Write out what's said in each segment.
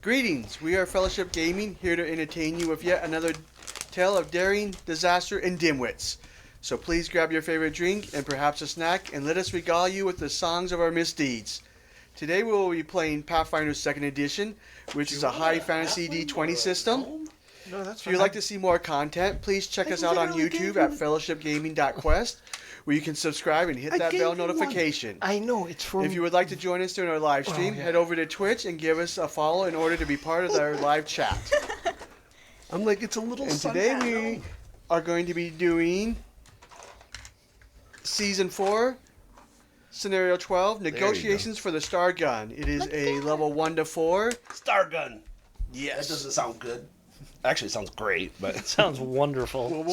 Greetings, we are Fellowship Gaming, here to entertain you with yet another tale of daring, disaster, and dimwits. So please grab your favorite drink and perhaps a snack, and let us regale you with the songs of our misdeeds. Today we will be playing Pathfinder 2nd Edition, which is a high fantasy D20 system. If you'd like to see more content, please check us out on YouTube at fellowshipgaming.quest, where you can subscribe and hit that bell notification. I know, it's from... If you would like to join us during our live stream, head over to Twitch and give us a follow in order to be part of our live chat. I'm like, it's a little... And today we are going to be doing Season 4, Scenario 12, Negotiations for the Star Gun. It is a level 1 to 4. Star Gun! Yes. That doesn't sound good. Actually, it sounds great, but... It sounds wonderful.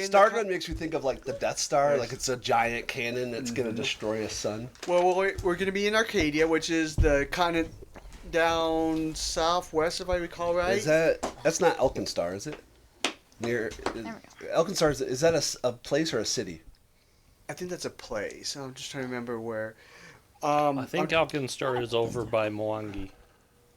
Star Gun makes me think of, like, the Death Star. Like, it's a giant cannon that's going to destroy a sun. Well, we're going to be in Arcadia, which is the continent down southwest, if I recall right. Is that... That's not Elkinstar, is it? Elkinstar, is that a place or a city? I think that's a place. I'm just trying to remember where. I think Alkenstar is over by Mwangi.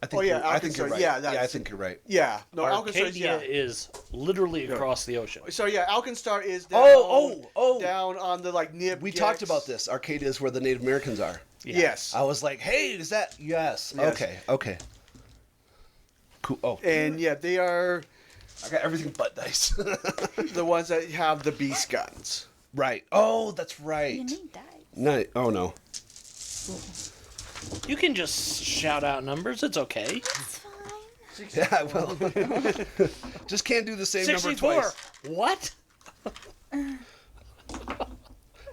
I think you're right. Yeah, I think you're right. Yeah. No, Arcadia is literally across the ocean. So yeah, Alkenstar is down, down on the Nib. We talked about this. Arcadia is where the Native Americans are. Yeah. Yes. I was like, hey, is that... Yes. Okay. Cool. Oh. And yeah, they are... I got everything but dice. The ones that have the beast guns. Right. Oh, that's right. You need dice. No. Oh, no. You can just shout out numbers. It's okay. It's fine. Yeah, well, just can't do the same 64. number twice. What?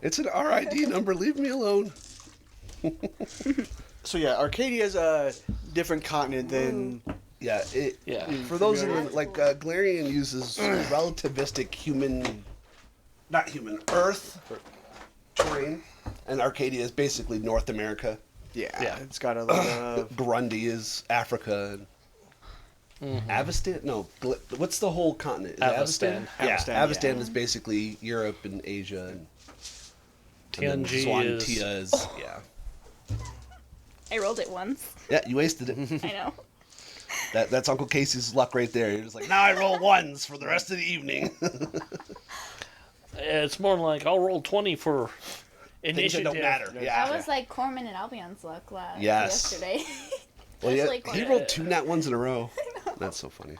It's an RID number. Leave me alone. So yeah, Arcadia is a different continent than... Yeah. For those in Galarian uses relativistic Earth terrain, and Arcadia is basically North America. Yeah. It's got a lot of... Grundy is Africa. Avestan? No. What's the whole continent? Is Avestan. Avestan is basically Europe and Asia. And TNG is... Yeah. I rolled it once. Yeah, you wasted it. I know. That's Uncle Casey's luck right there. He's like, now I roll ones for the rest of the evening. It's more like I'll roll 20 for Things that initiative. don't matter. Yeah. That was like Corman and Albion's luck Yes. yesterday. Well, yeah, Like he rolled 2 nat ones in a row. That's so funny.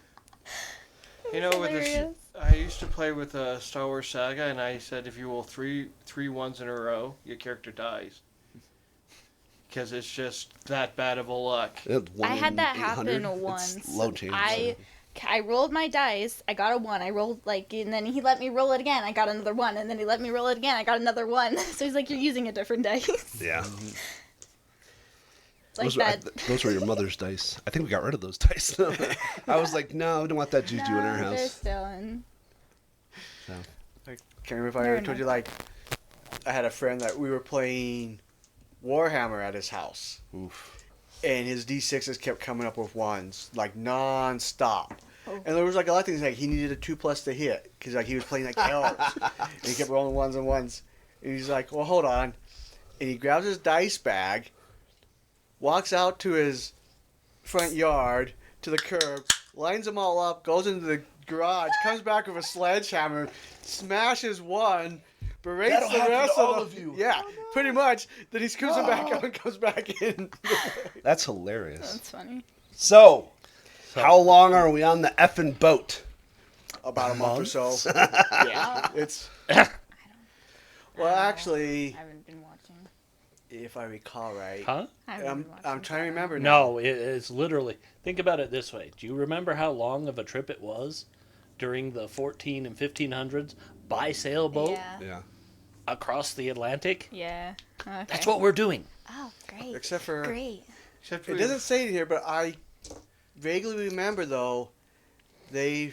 You know, with this, I used to play with Star Wars Saga, and I said if you roll three ones in a row, your character dies. Because it's just that bad of a luck. I had that happen once. It's low chance. I rolled my dice. I got a 1. I rolled and then he let me roll it again. I got another 1, and then he let me roll it again. I got another 1. So he's like, "You're using a different dice." Yeah. Like that. Those were your mother's dice. I think we got rid of those dice. I was like, no, we don't want that juju in our house. They're still in. So. I can't remember if I ever told you, I had a friend that we were playing Warhammer at his house. Oof. And his D6s kept coming up with 1s, non-stop. Oh. And there was a lot of things, he needed a 2+ to hit, because he was playing elves. And he kept rolling 1s and 1s. And he's like, well, hold on. And he grabs his dice bag, walks out to his front yard, to the curb, lines them all up, goes into the garage, comes back with a sledgehammer, smashes 1, berates That'll the rest to all of you. Yeah, pretty much. Then he scoops them back out and comes back in. That's hilarious. That's funny. So, how long are we on the effing boat? About a month or so. Yeah, it's... Well, actually... I haven't been watching. If I recall right. Huh? I'm trying to remember now. No, it's literally... Think about it this way. Do you remember how long of a trip it was during the 14 and 1500s by sailboat Yeah. across the Atlantic? Yeah. Okay. That's what we're doing. Oh, great. Except for... Great. It doesn't say it here, but I vaguely remember, though, they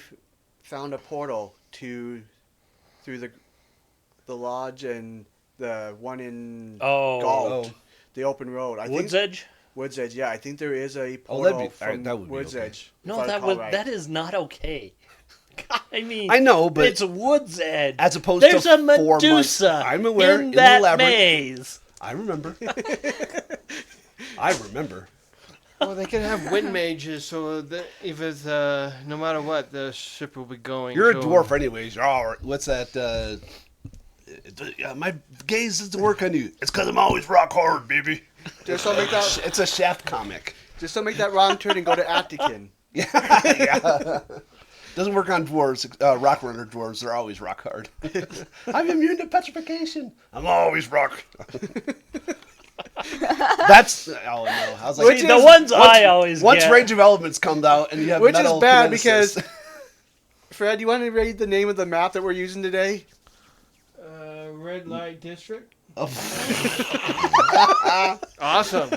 found a portal through the lodge and the one in Galt, the open road. Woods Edge? Woods Edge, yeah. I think there is a portal from Woods Edge. No, that is not okay. I mean, I know, but it's Woods Edge. As opposed There's to a Medusa I'm aware in that maze. I remember. I remember. Well, they can have wind mages, so that if it's no matter what, the ship will be going. You're a so- dwarf anyways. You're all right. What's that? My gaze doesn't work on you. It's because I'm always rock hard, baby. Just don't make that. It's a Shaft comic. Just don't make that wrong turn and go to Attican. Yeah. Doesn't work on dwarves. Rock runner dwarves. They're always rock hard. I'm immune to petrification. I'm always rock. That's I was like, See, the ones I always once get. Range of Elements comes out and you have Which metal is bad kinesis. because. Fred, you want to read the name of the map that we're using today? Red Light District. Oh. Awesome.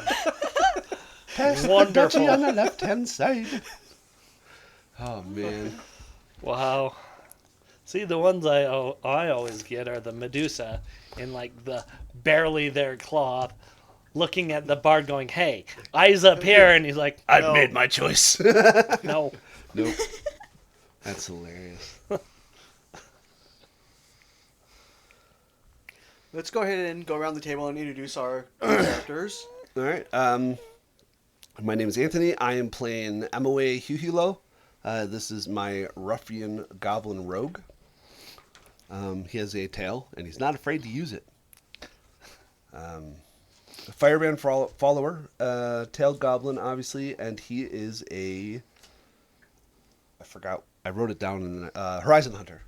Wonderful. on the left hand side. Oh man. Wow. See, the ones I always get are the Medusa in like the barely there cloth, looking at the bard going, "Hey, eyes up here," and he's like, I've "No, made my choice. no." Nope. That's hilarious. Let's go ahead and go around the table and introduce our characters. All right. My name is Anthony. I am playing MOA Huhulo. This is my ruffian goblin rogue. He has a tail, and he's not afraid to use it. A firebrand follower, tailed goblin, obviously, and he is a... I forgot. I wrote it down in Horizon Hunter.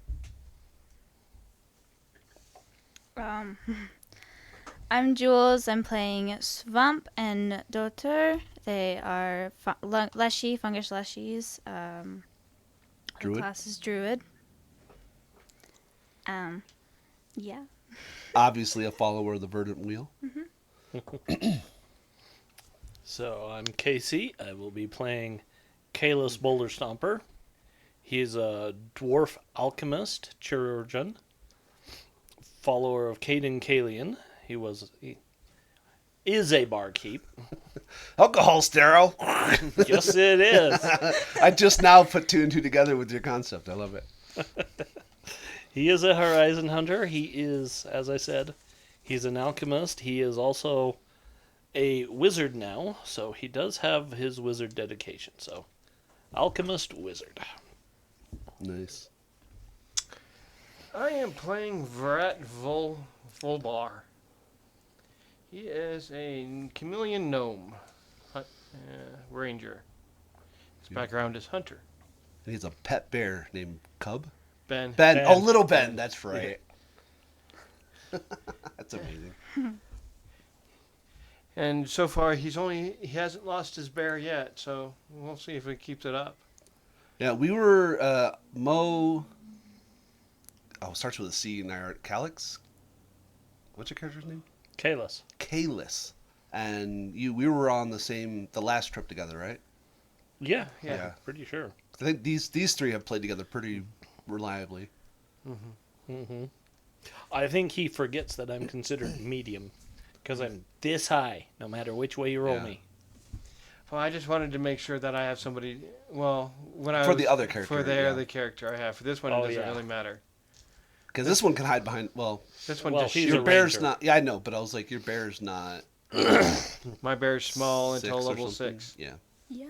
I'm Jules. I'm playing Swamp and Dotter. They are leshy, fungus leshies. Druid? The class is Druid. Yeah. Obviously a follower of the Verdant Wheel. So I'm Casey. I will be playing Kalis Boulder Stomper. He's a dwarf alchemist, chirurgeon, follower of Caden Kalian. He is a barkeep. Alcohol sterile. Yes, it is. I just now put two and two together with your concept. I love it. He is a horizon hunter. He is, as I said, he's an alchemist. He is also a wizard now, so he does have his wizard dedication. So, alchemist, wizard. Nice. I am playing Vrat Volbar. He is a chameleon gnome ranger. His background is hunter. And he's a pet bear named Cub. Ben. Ben. Ben. Oh, little Ben. That's right. That's amazing. And so far, he hasn't lost his bear yet, so we'll see if he keeps it up. Yeah, we were Mo. Oh, it starts with a C in there. Calix. What's your character's name? Kalis. Kalis. And we were on the last trip together, right? Yeah, Yeah. pretty sure. I think these three have played together pretty reliably. Mm-hmm. I think he forgets that I'm considered medium, because I'm this high, no matter which way you roll Yeah. me. Well, I just wanted to make sure that I have somebody. Well, when I For was, the other character, for the yeah. other character I have. For this one, Oh, it doesn't yeah. really matter. Because this one can hide behind. Well, This one Well, just he's shoots. your a bear's ranger. not. Yeah, I know, but I was like, your bear's not. My bear's small 6 until or level something. 6. Yeah. Yeah.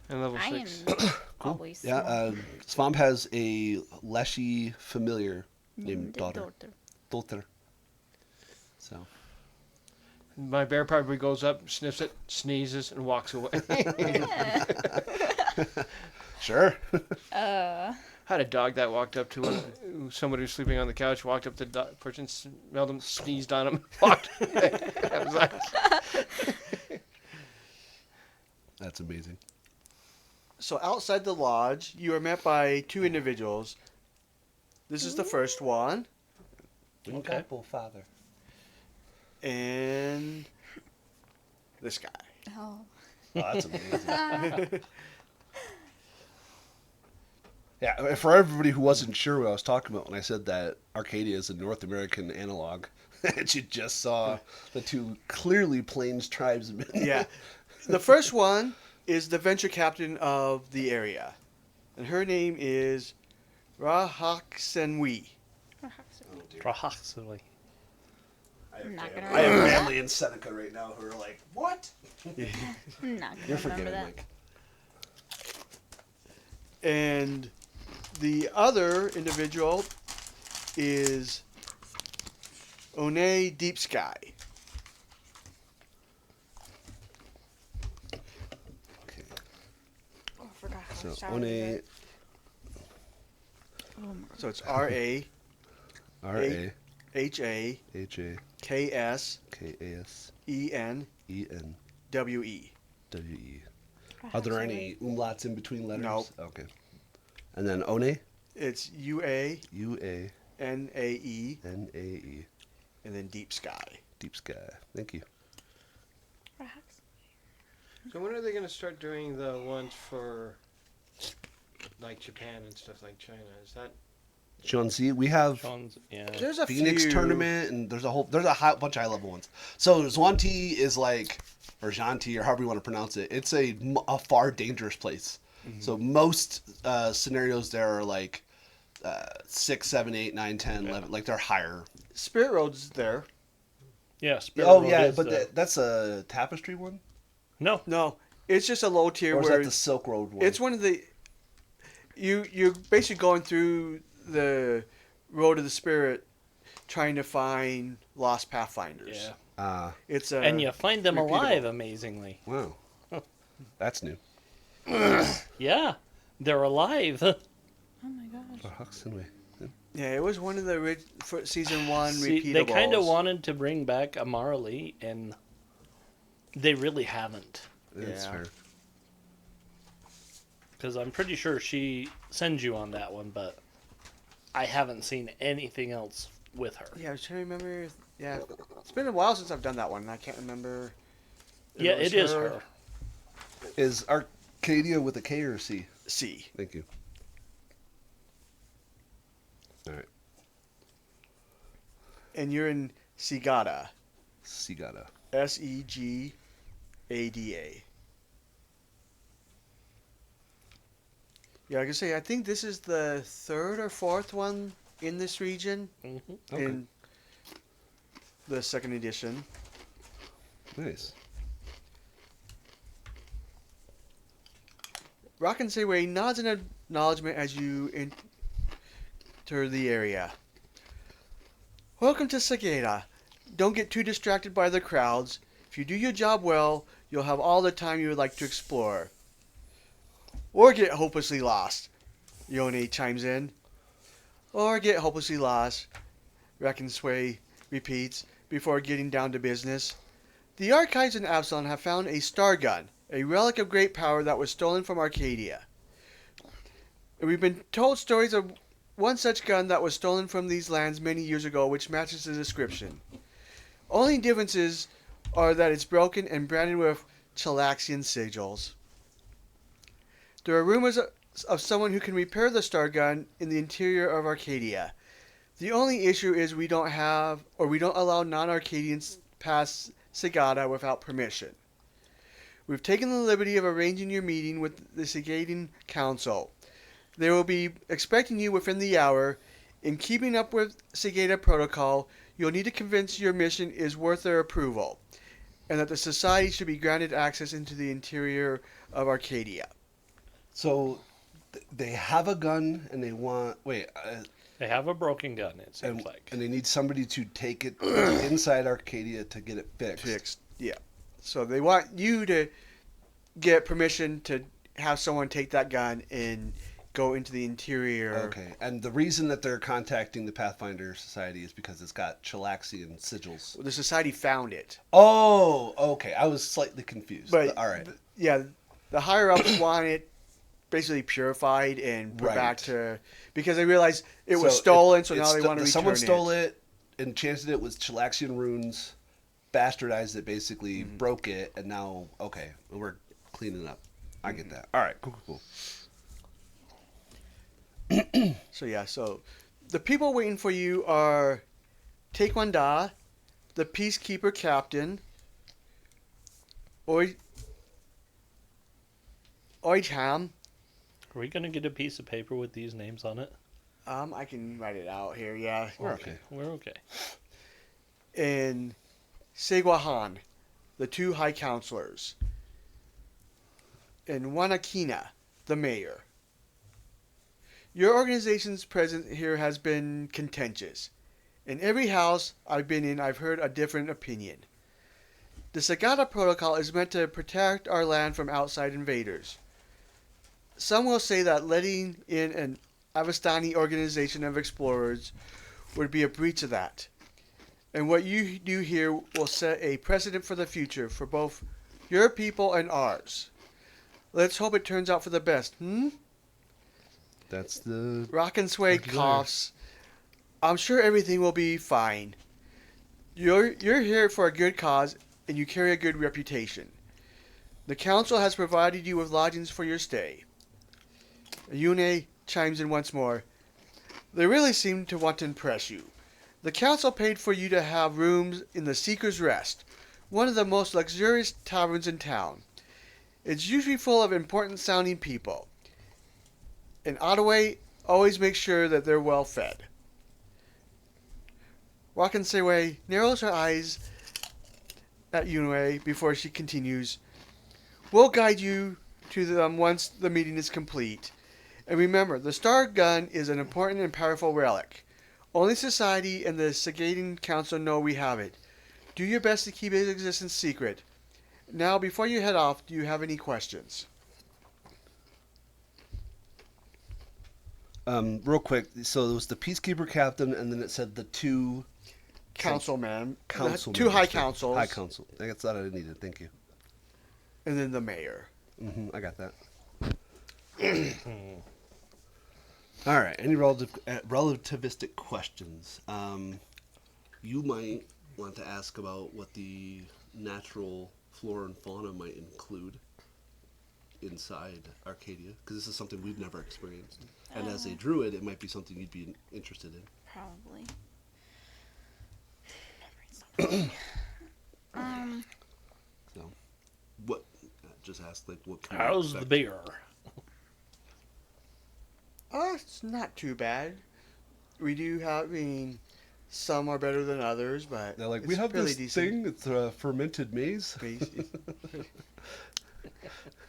And level I 6. am always Yeah. small. Swamp has a leshy familiar named Named Daughter. Daughter. So. My bear probably goes up, sniffs it, sneezes, and walks away. Yeah. Sure. I had a dog that walked up to somebody who's sleeping on the couch, walked up to the person, smelled him, sneezed on him, walked away. That was nice. That's amazing. So outside the lodge, you are met by two individuals. This is the first one, Okay. Father. and this guy. Oh. Oh, that's amazing. Yeah, for everybody who wasn't sure what I was talking about when I said that Arcadia is a North American analog, and you just saw the two clearly Plains tribesmen. Yeah. The first one is the venture captain of the area, and her name is Rahaksenwi. Rahasuli. I'm not gonna I have remember family in Seneca right now who are like, what? I'm not You're gonna remember forgiven, that. Mike. And the other individual is One Deep Sky. Okay. Oh, I forgot how So it started. One Oh my So it's R-A-H-A-KS-E-N-W-E. RAHAKSENWE. God. Are there any umlauts in between letters? Nope. Okay. And then One, It's U-A-N-A-E, UANAE, and then Deep Sky. Deep Sky. Thank you. Rocks. So when are they going to start doing the ones for like Japan and stuff like China? Is that Sean, we have Sean's, yeah. There's a Phoenix few tournament, and there's a bunch of high level ones. So Zwanti is like, or Zhanti, or however you want to pronounce it. It's a far dangerous place. So most scenarios there are like 6, 7, 8, 9, 10, 11. Like they're higher. Spirit Road's there. Yeah, Spirit Oh Road yeah, is but the- that's a tapestry one, no. No, it's just a low tier or is where that the Silk Road one? it's one of the you're basically going through the road of the spirit trying to find lost pathfinders. Yeah. It's a And you find them repeatable. alive, amazingly. Wow, that's new. Yeah, they're alive. Oh my gosh. For Huxtonway. Yeah, it was one of the for season 1 See, repeatables. they kind of wanted to bring back Amarali, and they really haven't. That's Yeah. fair. Because I'm pretty sure she sends you on that one, but I haven't seen anything else with her. Yeah, I was trying to remember. Yeah, it's been a while since I've done that one. And I can't remember. if Yeah, was it is her. Is Arcadia with a K or a C? C. Thank you. All right, And you're in Segada. Segada. Segada. Yeah, I can say I think this is the third or fourth one in this region Okay. in the second edition. Nice. Rock and Seaway nods in acknowledgement as you enter the area. Welcome to Segada. Don't get too distracted by the crowds. If you do your job well, you'll have all the time you would like to explore. Or get hopelessly lost, Yone chimes in. Or get hopelessly lost, Sway repeats, before getting down to business. The archives in Absalom have found a star gun, a relic of great power that was stolen from Arcadia. We've been told stories of one such gun that was stolen from these lands many years ago, which matches the description. Only differences are that it's broken and branded with Chalaxian sigils. There are rumors of someone who can repair the star gun in the interior of Arcadia. The only issue is we don't allow non-Arcadians past Segada without permission. We've taken the liberty of arranging your meeting with the Segadian Council. They will be expecting you within the hour. In keeping up with Segada protocol, you'll need to convince your mission is worth their approval, and that the society should be granted access into the interior of Arcadia. So they have a gun and they want They have a broken gun, it seems like. and they need somebody to take it inside Arcadia to get it fixed. Yeah. So they want you to get permission to have someone take that gun and go into the interior. Okay, and the reason that they're contacting the Pathfinder Society is because it's got Chalaxian sigils. The society found it. Oh, okay. I was slightly confused. But all right. Yeah, the higher ups want it basically purified and put Right. back to, because they realized it was So stolen, so it's now they want to return someone it. stole it, enchanted it with Chalaxian runes, bastardized it, basically broke it, and now we're cleaning up. I get that. All right, cool. So yeah, so the people waiting for you are Taekwondo, the Peacekeeper Captain, Oidham. Are we going to get a piece of paper with these names on it? I can write it out here, yeah. We're okay. We're okay. And Seguahan. the 2 high counselors, and Wanakina, the mayor. Your organization's presence here has been contentious. In every house I've been in, I've heard a different opinion. The Sagata Protocol is meant to protect our land from outside invaders. Some will say that letting in an Avastani organization of explorers would be a breach of that. And what you do here will set a precedent for the future for both your people and ours. Let's hope it turns out for the best, That's the... Rock and Sway coughs. I'm sure everything will be fine. You're here for a good cause, and you carry a good reputation. The council has provided you with lodgings for your stay. Yune chimes in once more. They really seem to want to impress you. The council paid for you to have rooms in the Seeker's Rest, one of the most luxurious taverns in town. It's usually full of important-sounding people. And Ottaway always makes sure that they're well fed. Wakansewe narrows her eyes at Yunwei before she continues. We'll guide you to them once the meeting is complete. And remember, the Star Gun is an important and powerful relic. Only Society and the Sagadan Council know we have it. Do your best to keep its existence secret. Now, before you head off, do you have any questions? Real quick, so it was the Peacekeeper Captain, and then it said the 2... Councilman. Council 2 high members. councils. High council. I thought I needed. Thank you. And then the mayor. I got that. All right. Any relativistic questions? You might want to ask about what the natural flora and fauna might include inside Arcadia, because this is something we've never experienced. And as a druid, it might be something you'd be interested in. Probably. So, what? Just ask like what. Can How's the beer? It's not too bad. We do have, some are better than others, but They're like, it's we have really this decent. thing. It's a fermented maize.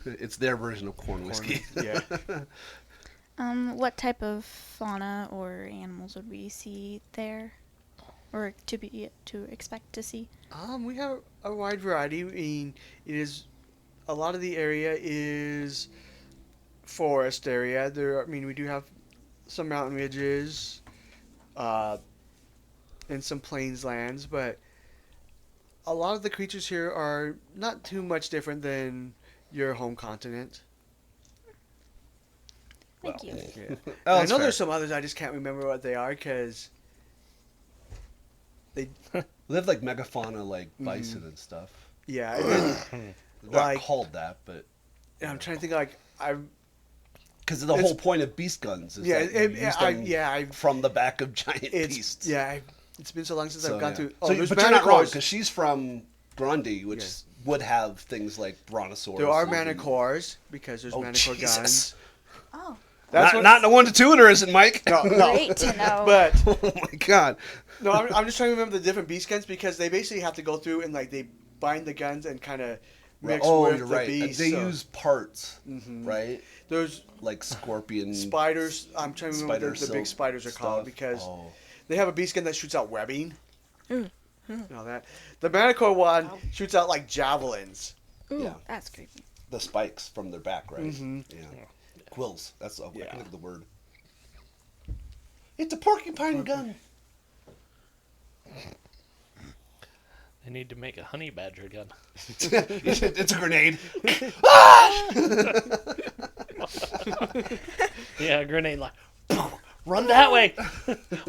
It's their version of corn whiskey. Yeah. What type of fauna or animals would we see there, or to expect to see? We have a wide variety. It is a lot of the area is forest area. We do have some mountain ridges, and some plains lands, but a lot of the creatures here are not too much different than your home continent. Thank you. Yeah. Oh, I that's know fair. there's some others. I just can't remember what they are because They have like megafauna, like bison and stuff. yeah. And then, Not Like- called that, but I'm trying to think because the whole point of beast guns is yeah, that you use them from the back of giant beasts. It's been so long since So, I've gone yeah. through. So, There's but you're not wrong manticores. because she's from Grundy, which would have things like brontosaurus. There are and- manticores because there's Oh, manticore Jesus. guns. Oh, That's Not in the 1 to 2, there isn't, Mike. No. great to know. But Oh my God. no, I'm just trying to remember the different beast guns because they basically have to go through and like they bind the guns and kind of mix with you're the right. beast. They so use parts, Mhm. right? there's Like scorpion spiders. I'm trying to remember spider what the big silk spiders are called stuff. because Oh. they have a beast gun that shoots out webbing. Ooh. And all that. The manticore one shoots out like javelins. Ooh, Yeah. that's creepy. The spikes from their back, right? Mhm. Yeah. Quills. That's I Yeah. can't think of the word. It's a porcupine gun. They need to make a honey badger gun. It's a grenade. Yeah, a grenade like run that way.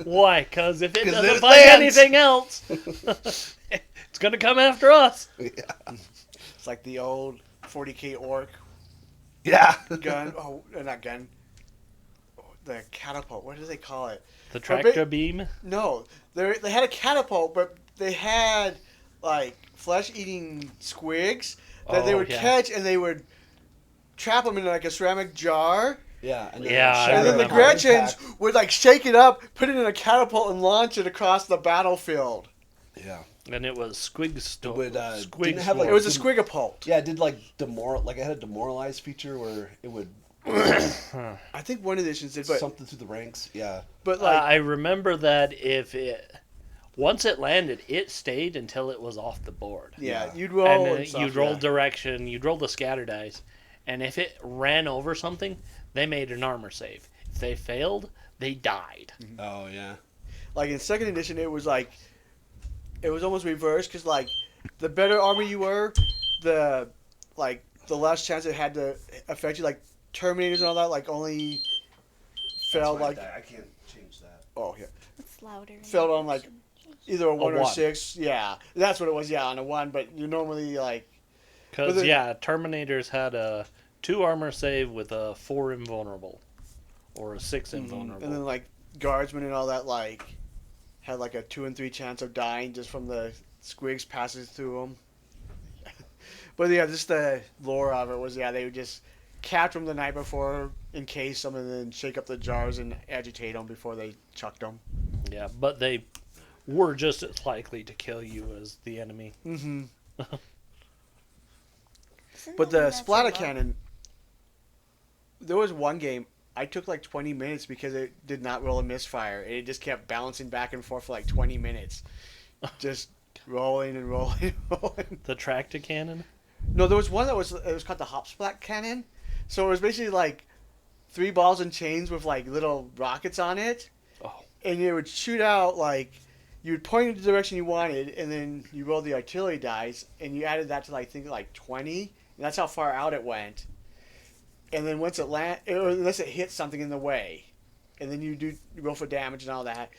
Why? Because if it 'Cause doesn't it find lands. anything else, it's gonna come after us. It's like the old 40K orc Yeah. gun. Oh, not gun. The catapult. What do they call it? The Or tractor beam. No, they had a catapult, but they had like flesh-eating squigs that they Oh, would yeah. catch, and they would trap them in like a ceramic jar. Yeah. And Yeah, I And then the remember. Gretchens would like shake it up, put it in a catapult, and launch it across the battlefield. Yeah. And it was It would, Squig didn't it have, like, It was a squigapult. Yeah, it did like like it had a demoralize feature where it would I think one edition did, but something through the ranks. Yeah. I remember that once it landed, it stayed until it was off the board. yeah, Yeah. you'd roll. And And stuff, you'd roll yeah. direction, you'd roll the scatter dice, and if it ran over something, they made an armor save. If they failed, they died. Oh yeah. Like in second edition, it was almost reversed because like the better armor you were, the less chance it had to affect you. Like Terminators and all that, like only failed like I can't change that. oh yeah, It's louder. failed on like either a 1 or 1. 6. Yeah, that's what it was. Yeah, on a 1, but you normally like Because, But the- Terminators had a 2 armor save with a 4 invulnerable. Or a 6 invulnerable. and then like Guardsmen and all that like had like a 2 and 3 chance of dying just from the squigs passes through them. But yeah, just the lore of it was they would just capture them the night before, encase them, and then shake up the jars and agitate them before they chucked them. Yeah, but they were just as likely to kill you as the enemy. Mm-hmm. Isn't But that the when that's splatter a lot? cannon, there was one game I took like 20 minutes because it did not roll a misfire. It just kept bouncing back and forth for like 20 minutes, just rolling and rolling and rolling. The tractor cannon? No, there was one it was called the hop splat cannon. So it was basically like 3 balls and chains with like little rockets on it. Oh. And it would shoot out like you would point in the direction you wanted, and then you rolled the artillery dice, and you added that to like I think like 20, and that's how far out it went. And then once it unless it hit something in the way, and then you roll for damage and all that,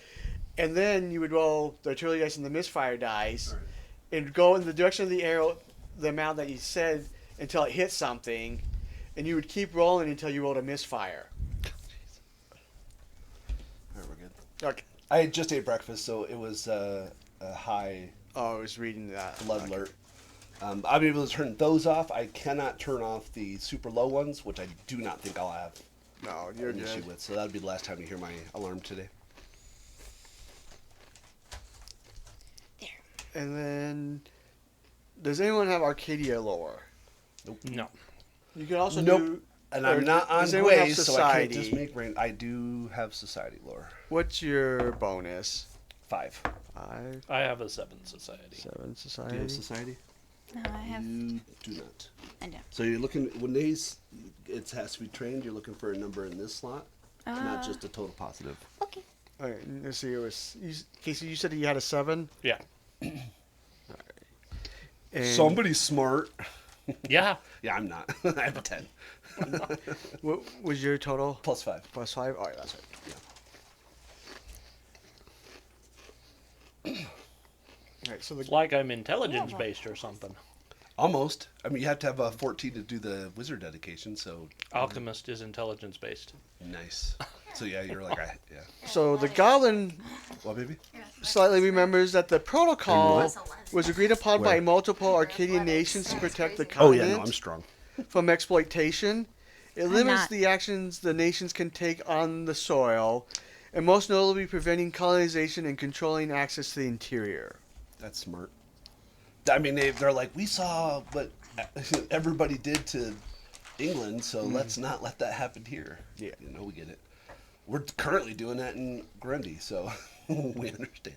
and then you would roll the artillery dice and the misfire dice, and go in the direction of the arrow, the amount that you said until it hit something, and you would keep rolling until you rolled a misfire. Alright, we're good. Okay. I just ate breakfast, so it was a high Oh, I was reading that. blood alert. I'll be able to turn those off. I cannot turn off the super low ones, which I do not think I'll have No, you're an issue good. with. So that'll be the last time you hear my alarm today. And then, does anyone have Arcadia lore? No. You can also Nope. do. And or I'm not on does anyone have Waze, so I can't just Society? make rain. I do have society lore. What's your bonus? 5. 5, I have a 7 society. 7 Do you society. have society? No, I have. You do not. I don't. So you're looking when it has to be trained. You're looking for a number in this slot, not just a total positive. Okay. All right, let's see. It was Casey. You said you had a 7. Yeah. And Somebody's smart. Yeah. Yeah, I'm not. I have a 10. what was your total? Plus 5. Plus 5. All right, that's right. All right, so the It's like I'm intelligence based or something. Almost. I mean, you have to have a 14 to do the wizard dedication, so Alchemist is intelligence based. nice. So yeah, you're like, yeah. so the goblin What, baby? slightly remembers that the protocol what? was agreed upon by Where? multiple Arcadian nations to protect the Oh continent yeah, no, I'm strong. from exploitation. It limits not. the actions the nations can take on the soil, and most notably preventing colonization and controlling access to the interior. That's smart. I mean, they're like, we saw what everybody did to England, so let's not let that happen here. Yeah. You know, we get it. We're currently doing that in Grundy, so we understand.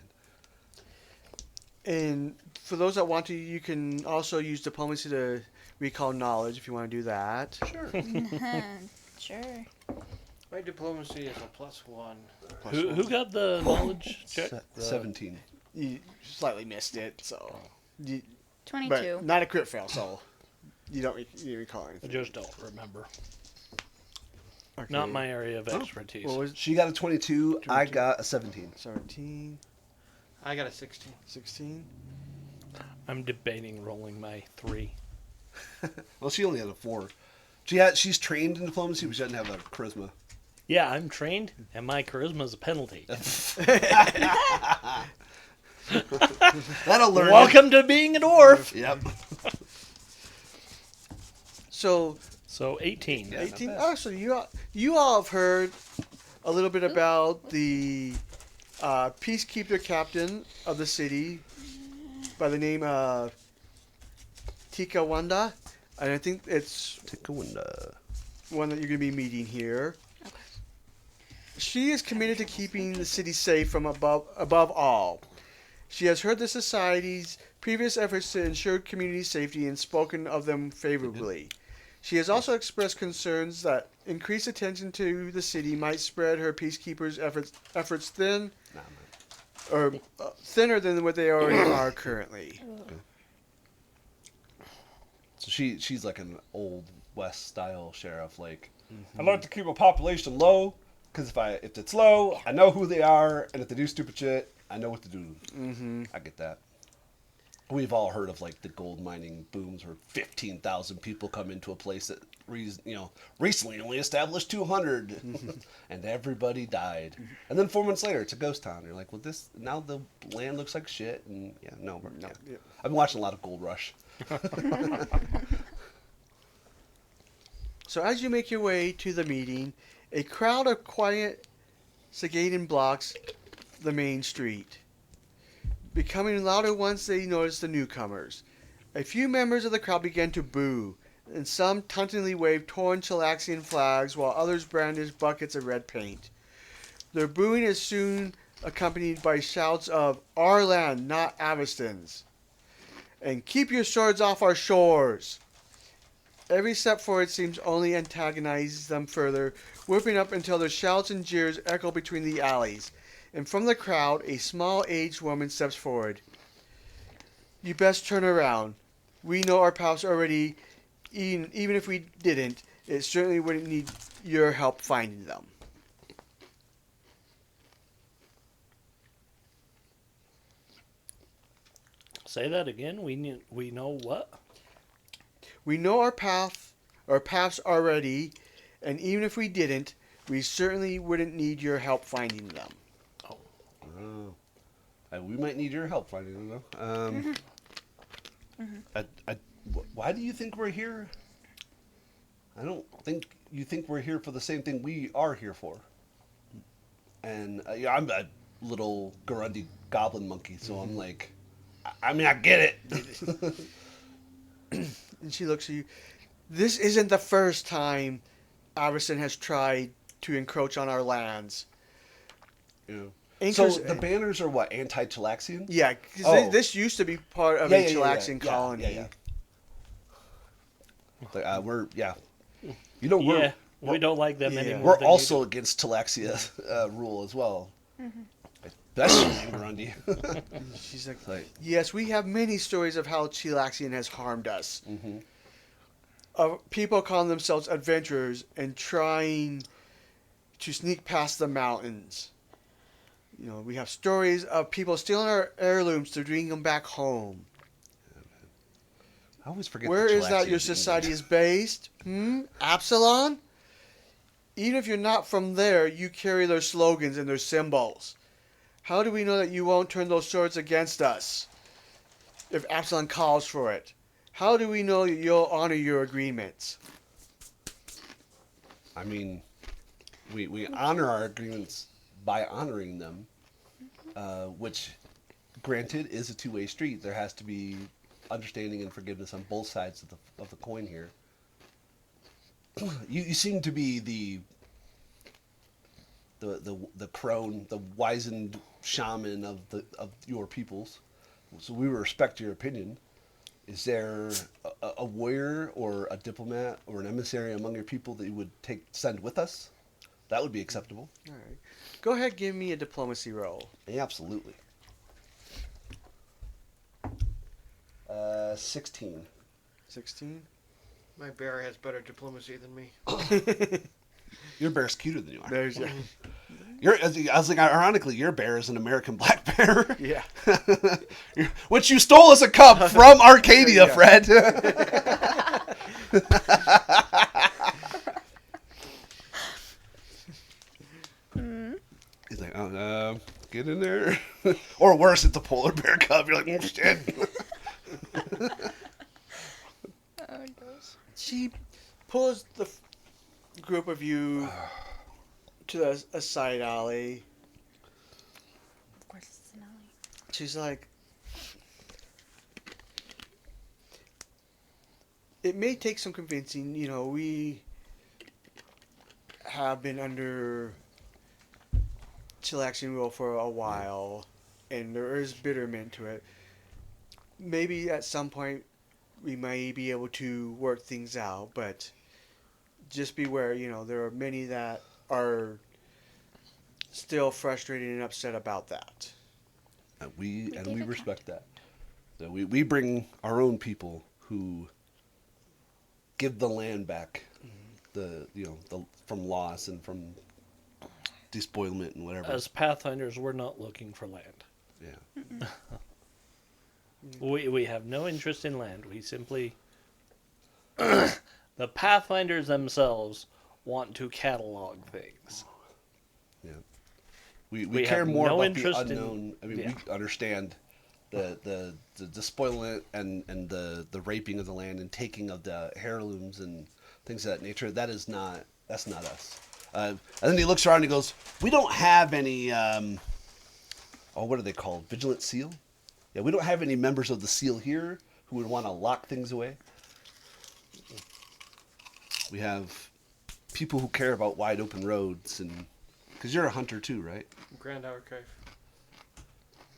And for those that want to, you can also use diplomacy to recall knowledge if you want to do that. Sure. Sure. My diplomacy is a +1. Who got the knowledge check? 17. You slightly missed it, so. You, 22. but not a crit fail, so you don't recall I anything. just don't remember. Okay. Not my area of expertise. What was She got a 22. I 22. got a 17. 17, I got a 16. 16? I'm debating rolling my 3. Well, she only had a 4. She's trained in diplomacy, but she doesn't have a charisma. Yeah, I'm trained, and my charisma is a penalty. That'll learn. Welcome to being a dwarf. Yep. So, So 18. Yeah. not 18. bad. Oh, so you all have heard a little bit about the peacekeeper captain of the city by the name of Tika Wanda, and I think it's Tikawanda. one that you're going to be meeting here. Okay. She is committed to keeping the city safe from above all. She has heard the Society's previous efforts to ensure community safety and spoken of them favorably. She has also expressed concerns that increased attention to the city might spread her peacekeepers' efforts thin, Nah, or thinner than what they already are currently. So she's like an old West style sheriff. Like, I'd like to keep a population low, because if it's low, I know who they are, and if they do stupid shit, I know what to do. Mm-hmm. I get that. We've all heard of like the gold mining booms where 15,000 people come into a place that recently only established 200, and everybody died. And then 4 months later, it's a ghost town. You're like, well, now the land looks like shit, and No. yeah. Yeah. I've been watching a lot of Gold Rush. So as you make your way to the meeting, a crowd of quiet Sagadan blocks the main street, becoming louder once they notice the newcomers. A few members of the crowd begin to boo, and some tauntingly wave torn Chilaxian flags while others brandish buckets of red paint. Their booing is soon accompanied by shouts of "Our land, not Aveston's," and "Keep your swords off our shores." Every step forward seems only antagonize them further, whipping up until their shouts and jeers echo between the alleys. And from the crowd, a small aged woman steps forward. "You best turn around. We know our paths already. Even if we didn't, it certainly wouldn't need your help finding them." Say that again. We know what? "We know our paths already, and even if we didn't, we certainly wouldn't need your help finding them." Oh. We might need your help finding them, though. Why do you think we're here? I don't think you think we're here for the same thing we are here for. And I'm a little Gurundi goblin monkey, so I'm like, I mean, I get it. And she looks at you. "This isn't the first time Aveston has tried to encroach on our lands." Yeah. Anchors- So the banners are what, anti-Chilaxian? Yeah, 'cause Oh. this used to be part of Yeah, a yeah, yeah, Chilaxian yeah, colony. yeah. Like, we're Yeah, we don't like them Yeah. anymore. we're than you also do. against Chilaxia rule as well. Especially in Gurundi. She's like, Like, "Yes, we have many stories of how Chilaxian has harmed us. mhm. Of people calling themselves adventurers and trying to sneak past the mountains. We have stories of people stealing our heirlooms to bring them back home. I always forget. Where is that Chilaxians your in society England. is based? Absalon? Even if you're not from there, you carry their slogans and their symbols. How do we know that you won't turn those swords against us if Absalon calls for it? How do we know you'll honor your agreements?" I mean, we honor our agreements by honoring them, which, granted, is a two-way street. There has to be understanding and forgiveness on both sides of the coin here. You seem to be the crone, the wizened shaman of your peoples, so we respect your opinion. Is there a warrior or a diplomat or an emissary among your people that you would send with us? That would be acceptable. All right. Go ahead, give me a diplomacy roll. Yeah, absolutely. 16. 16. My bear has better diplomacy than me. Your bear's cuter than you are. There's your... I was like, ironically, your bear is an American black bear. Yeah. Which you stole as a cub from Arcadia, Yeah. Fred. He's like, oh, get in there. Or worse, it's a polar bear cub. You're like, oh, shit. Oh, gosh. She pulls the group of you to a side alley. Of course, it's an alley. She's like, it may take some convincing. You know, we have been under Chilaxian rule for a while, and there is bitterment to it. Maybe at some point we may be able to work things out, but just beware. You know, there are many that are still frustrated and upset about that. We David respect that. So we bring our own people who give the land back, the from loss and from despoilment and whatever. As Pathfinders, we're not looking for land. Yeah. We have no interest in land. We simply the Pathfinders themselves want to catalog things. Yeah. We We care have more no about the interest in- unknown. I mean, yeah. we understand the despoilment and the raping of the land and taking of the heirlooms and things of that nature. That's not us. And then he looks around and he goes, "We don't have any. What are they called? Vigilant Seal? Yeah, we don't have any members of the Seal here who would want to lock things away. We have people who care about wide open roads and because you're a hunter too, right? Grand Archive.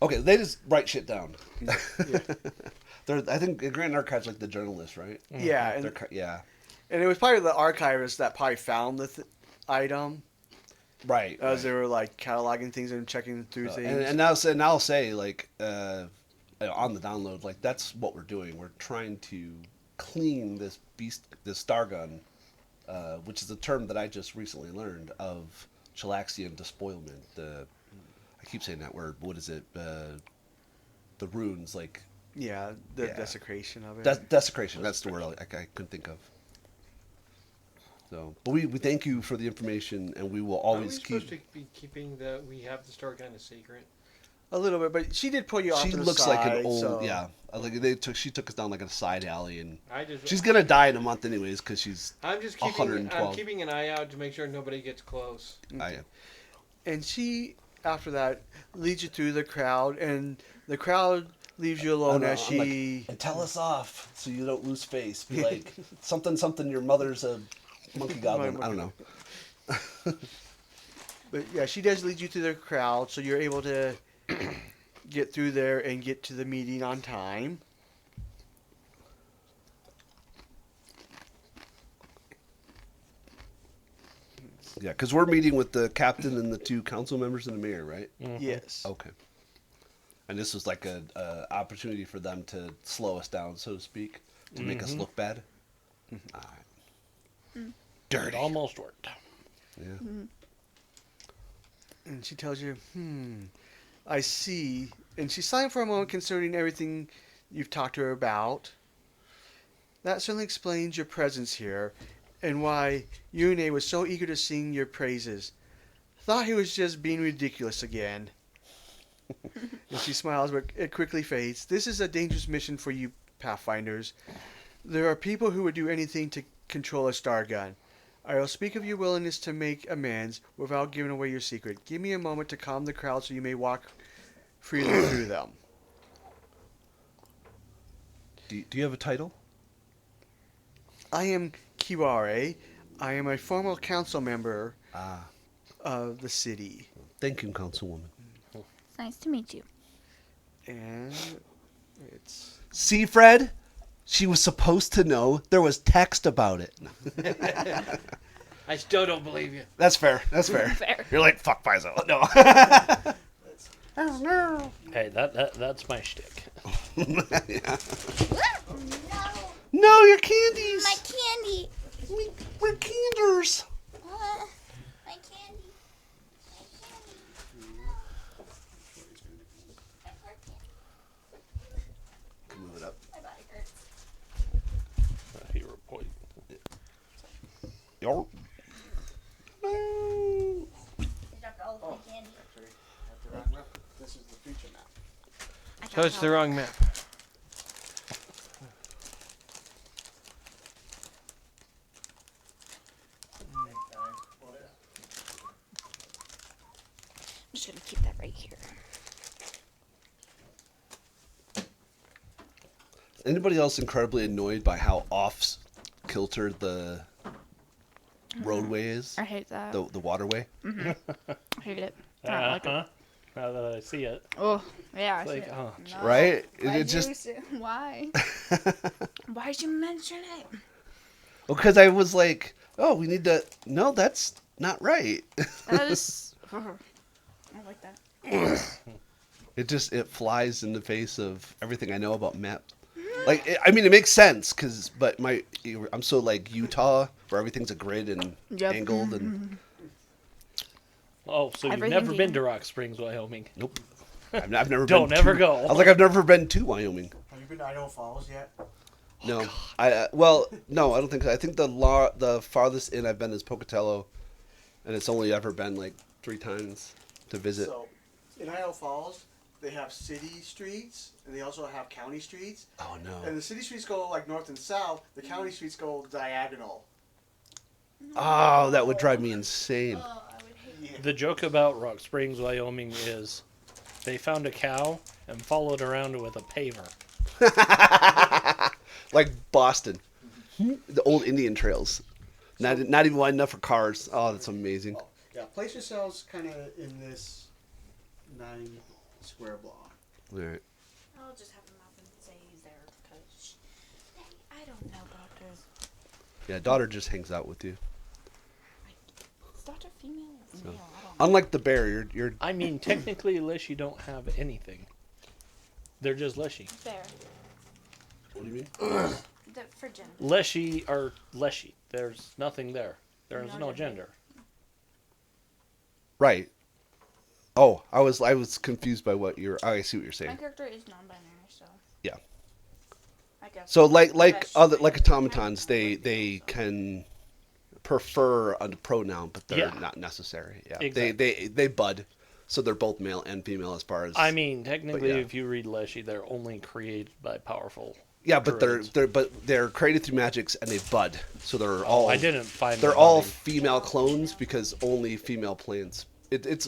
Okay, they just write shit down. Yeah. I think Grand Archive's like the journalist, right? Yeah, and, Yeah. and it was probably the archivist that probably found the item Right. as they were like cataloging things and checking through things. And I'll say like on the download, like that's what we're doing. We're trying to clean this star gun, which is a term that I just recently learned of Chilaxian despoilment. I keep saying that word. What is it? The runes, like Yeah, the desecration of it. desecration. That's the word I couldn't think of. So, but we thank you for the information, and we will always Are we keep. supposed to be keeping we have the star gun a secret? A little bit, but she did pull you off She to the looks side. like an old, so. yeah. Like she took us down like a side alley, and I just she's gonna die in a month anyways because she's. I'm just keeping 112. I'm keeping an eye out to make sure nobody gets close. And she, after that, leads you through the crowd, and the crowd leaves you alone as I'm like, she. and tell us off so you don't lose face. Be like something. Your mother's a monkey goblin. I don't know. But yeah, she does lead you through the crowd, so you're able to get through there and get to the meeting on time. Yeah, because we're meeting with the captain and the 2 council members and the mayor, right? Mhm. Yes. Okay. And this was like a opportunity for them to slow us down, so to speak, to make us look bad. All right. It almost worked. Yeah. And she tells you, I see. And she's silent for a moment, considering everything you've talked to her about. That certainly explains your presence here, and why Yune was so eager to sing your praises. Thought he was just being ridiculous again. And she smiles, but it quickly fades. This is a dangerous mission for you, Pathfinders. There are people who would do anything to control a star gun. I will speak of your willingness to make amends without giving away your secret. Give me a moment to calm the crowd so you may walk freely through them. Do you have a title? I am Kiware. I am a former council member of the city. Thank you, Councilwoman. It's nice to meet you. And it's... See, Fred? She was supposed to know. There was text about it. I still don't believe you. That's fair. That's fair. Fair. You're like, fuck Paizo. No. Hey, that's my shtick. No, No, your candies. my candy. We're canders. My candy. Move it up. My body hurts. Hero point. Yo. I dropped all of my candy. This is the future map. So it's the wrong map. I'm just gonna keep that right here. anybody else incredibly annoyed by how off kilter the roadway is? I hate that. The waterway? I hate it. I don't like it. Now that I see it. Oh, yeah. It's I like, see it. oh, No. Right? Why'd why? Why'd you mention it? Well, because I was like, oh, we need to. No, that's not right. That is. I don't like that. It flies in the face of everything I know about maps. Like, I mean, it makes sense, but I'm so like Utah, where everything's a grid and Yep. angled and. oh, so you've Everything never been being- to Rock Springs, Wyoming? Nope. I've never been. Don't ever to- go. I was like, I've never been to Wyoming. Have you been to Idaho Falls yet? No, no, I don't think so. I think the farthest in I've been is Pocatello, and it's only ever been like 3 times to visit. So, in Idaho Falls, they have city streets, and they also have county streets. Oh no! And the city streets go like north and south. The county streets go diagonal. Oh, that would drive me insane. Oh, I would hate Yeah. The joke about Rock Springs, Wyoming is they found a cow and followed around with a paver. Like Boston, the old Indian trails, not even wide enough for cars. Oh, that's amazing. Yeah, place yourselves kind of in this 9 square block. All right. I'll just have him up and say he's there because I don't know doctors. Yeah, daughter just hangs out with you. Is doctor female or male? I don't know. Unlike the bear, you're I mean, technically, Leshy don't have anything. They're just Leshy. Fair. What do you mean? For gender. Leshy are Leshy. There's nothing there. There's No no gender. gender. Right. Oh, I was confused by what you're. I see what you're My saying. character is non-binary, so. Yeah. I guess. So like That's other true. like automatons, they can prefer a pronoun, but they're Yeah. not necessary. Yeah. Exactly. They bud, so they're both male and female as far as. I mean, technically, yeah. if you read Leshy, they're only created by powerful. yeah, but druids. they're created through magics and they bud, so they're all. I didn't find. They're the all body. female clones because only female planes. It's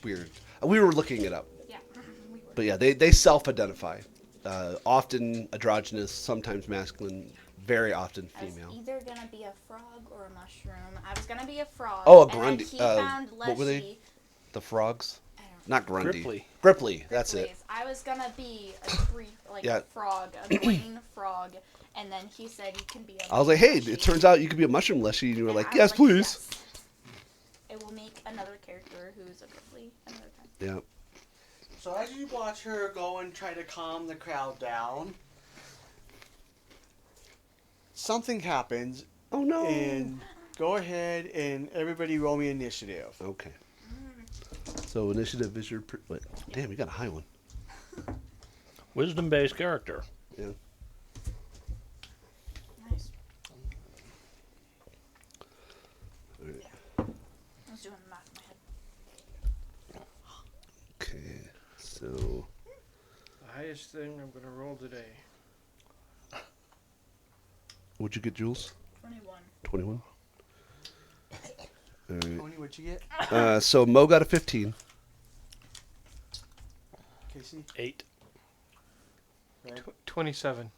weird. We were looking it up, Yeah. We were. but yeah, they self-identify. Often androgynous, sometimes masculine, very often I was female. either gonna be a frog or a mushroom. I was gonna be a frog. Oh, a and then Grundy- he found Leshy. what were they? The frogs, I don't not Grundy. Ripley. Ripley, that's it. Ripley's. I was gonna be a tree, like Yeah. a frog, a green frog, and then he said you can be a. I was like, hey, Leshy. it turns out you could be a mushroom Leshy, and you were And like, I was yes, please. yes. It will make another character who's a Ripley another time. Yeah. So as you watch her go and try to calm the crowd down, something happens, Oh no. and go ahead and everybody roll me initiative. Okay. So initiative is your. Wait, damn, you got a high one. Wisdom-based character. Yeah. Nice. All right. I was doing the math in my head. Okay. So. The highest thing I'm gonna roll today. What'd you get, Jules? 21. 21. All right. Tony, what'd you get? So Mo got a 15. Casey? 8. Right? 27.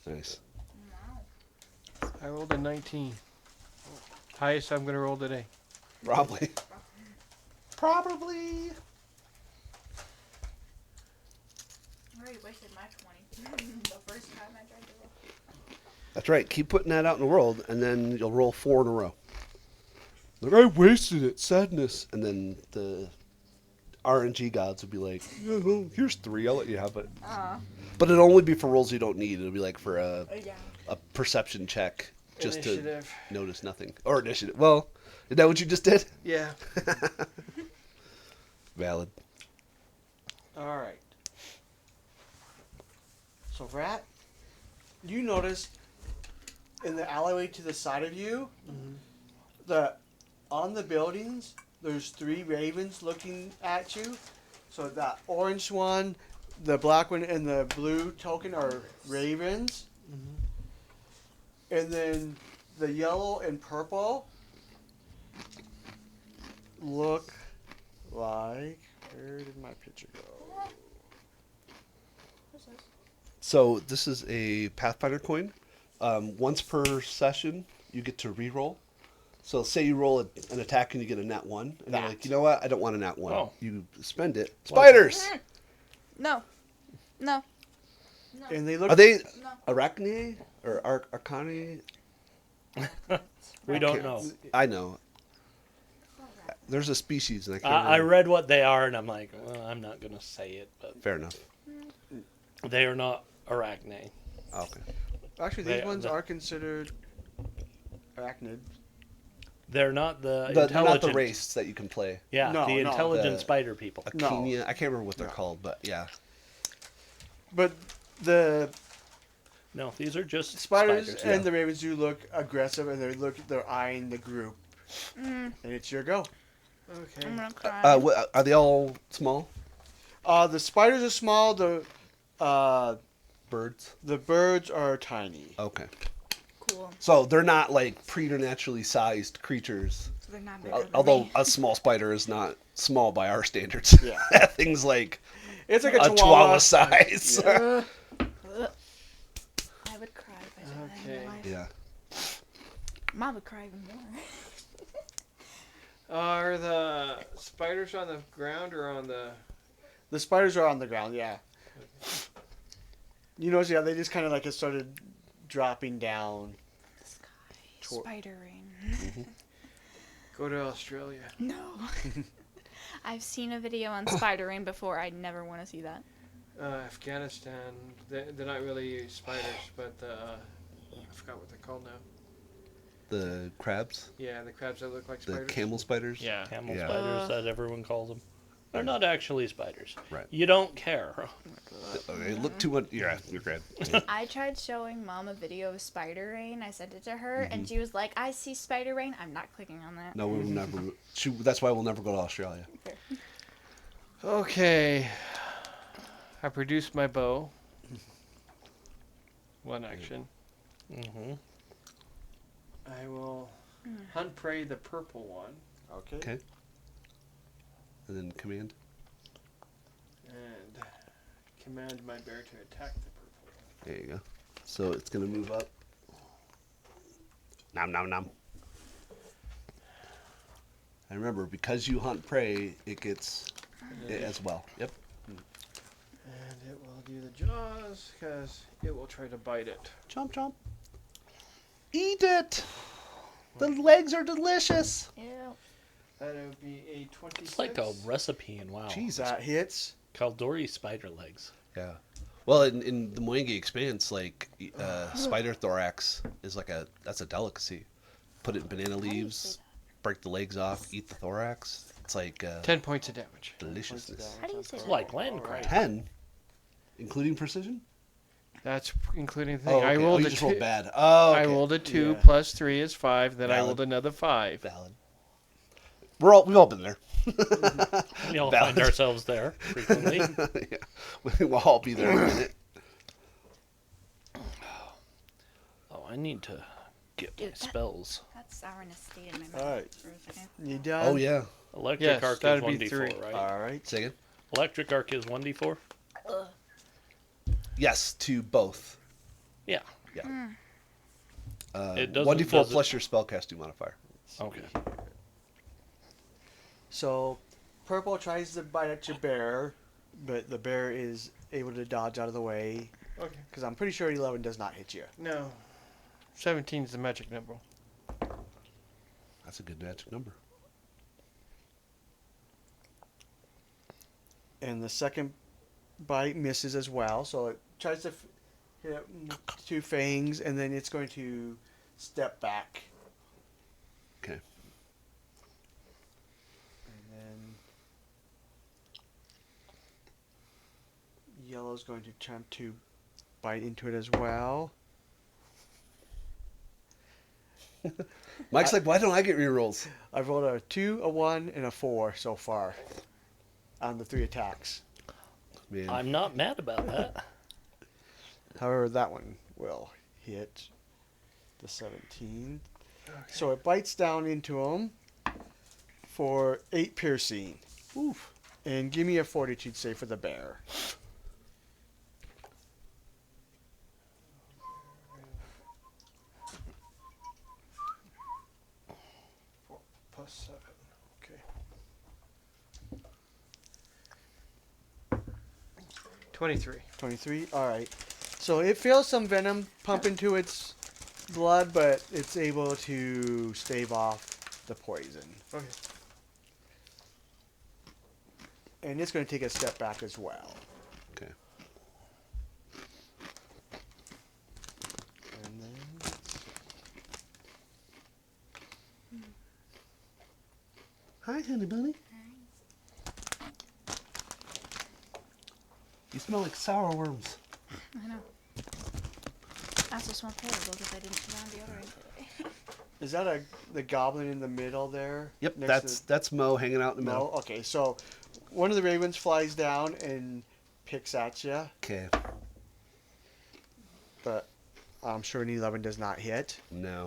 Nice. Wow. I rolled a 19. Highest I'm gonna roll today. Probably. Probably. I already wasted my 20. The first time I tried to roll. That's right. Keep putting that out in the world, and then you'll roll 4 in a row. Like, I wasted it. Sadness. And then the RNG gods will be like, "Yeah, well, here's 3. I'll let you have it. But it'll only be for rolls you don't need. It'll be like for Yeah. a perception check just Initiative. to notice nothing. Or initiative. Well, is that what you just did? Yeah. Valid. All right. So, Rat, you notice in the alleyway to the side of you, on the buildings, there's 3 ravens looking at you. So that orange one, the black one, and the blue token are ravens. And then the yellow and purple look like. Where did my picture go? What's this? So this is a Pathfinder coin. Once per session, you get to re-roll. So say you roll an attack and you get a nat 1, and you're like, you know what? I don't want a nat 1. Oh. You spend it. Spiders! No. No. And they look. Are they No. arachne or arcane? We don't know. I know. There's a species, and I can't I remember. read what they are, and I'm like, well, I'm not gonna say it, but Fair enough. they are not arachne. Okay. Actually, these ones are considered arachnid. They're not the They're intelligent. not the race that you can play. Yeah, No, the no, intelligent the- spider people. Akenia. I can't remember what they're No. called, but yeah. But the No, these are just spiders, spiders. and the ravens do look aggressive, and they're eyeing the group. And it's your go. Okay. I'm gonna cry. What, are they all small The spiders are small. birds? The birds are tiny. Okay. Cool. So they're not like preternaturally sized creatures. So they're not bigger than Although me. a small spider is not small by our standards. Yeah. That thing's like It's like a chihuahua size. Yeah. I would cry if I did that in Okay. real life. Yeah. Mom would cry even more. Are the spiders on the ground or on the? The spiders are on the ground. Yeah. You notice, yeah, they just kind of like it started dropping down. Tor- Spider rain. Go to Australia. No. I've seen a video on spider rain before. I never want to see that. Afghanistan. They're not really spiders, but I forgot what they're called now. The crabs, Yeah, the crabs that look like the spiders. camel spiders. Yeah. Camel Yeah. spiders that everyone calls them. They're not actually spiders. Right. You don't care. Okay, look too much. Yeah, you're good. I tried showing Mom a video of spider rain. I sent it to her, and she was like, "I see spider rain. I'm not clicking on that." No, we will never. That's why we'll never go to Australia. Okay. I produced my bow. One action. hmm I will hunt prey the purple one Okay. Okay. And then command. and command my bear to attack the purple one. There you go. So it's gonna move up. Nom nom nom. And remember, because you hunt prey, it gets it as well. Yep. And it will do the jaws because it will try to bite it. Chomp chomp. Eat it. The legs are delicious. Ew. That would be a 26. It's like a recipe in WoW. Jesus. That hits. Kaldori spider legs. Yeah. Well, in the Moangi Expanse, like spider thorax is like that's a delicacy. Put it in banana leaves, break the legs off, eat the thorax. It's like 10 points of damage. deliciousness. How do you say It's that? like land crab. 10, including precision. That's including the thing. Oh, okay. I rolled you a just two. rolled bad. Oh, okay. I rolled a 2 Yeah. plus 3 is 5. Then I Valid. rolled another 5. Valid. We've all been there. We all Valid. find ourselves there frequently. Yeah. We'll all be there in a minute. Oh, I need to get my Dude, that- spells. That sourness stayed in my mouth Alright. for a second. You done? Oh yeah. Electric Yes, arc is that'd be 1d4, 3. right? All right. Say again. Electric arc is 1d4? Ugh. Yes, to both. Yeah. Yeah. It doesn't- 1d4 does it- plus your spellcasting modifier. Okay. So, purple tries to bite at your bear, but the bear is able to dodge out of the way. Okay. Because I'm pretty sure 11 does not hit you. No. 17 is the magic number. That's a good magic number. And the second bite misses as well. So it tries to hit it with 2 fangs, and then it's going to step back. Okay. And then yellow's going to attempt to bite into it as well. Mike's like, why don't I get rerolls? I've rolled a 2, a 1, and a 4 so far on the 3 attacks. Man. I'm not mad about that. However, that one will hit the 17. So it bites down into him for 8 piercing. Oof. And give me a fortitude save for the bear. +7. Okay. 23. 23. All right. So it feels some venom pump into its blood, but it's able to stave off the poison. Okay. And it's going to take a step back as well. Okay. And then Hi, honey bunny. You smell like sour worms. I know. I also smell terrible because I didn't put on deodorant today. is that the goblin in the middle there? Yep, next to that's Mo hanging out in the Mo? middle. Okay, so one of the ravens flies down and picks at you, Okay. but I'm sure an 11 does not hit. No.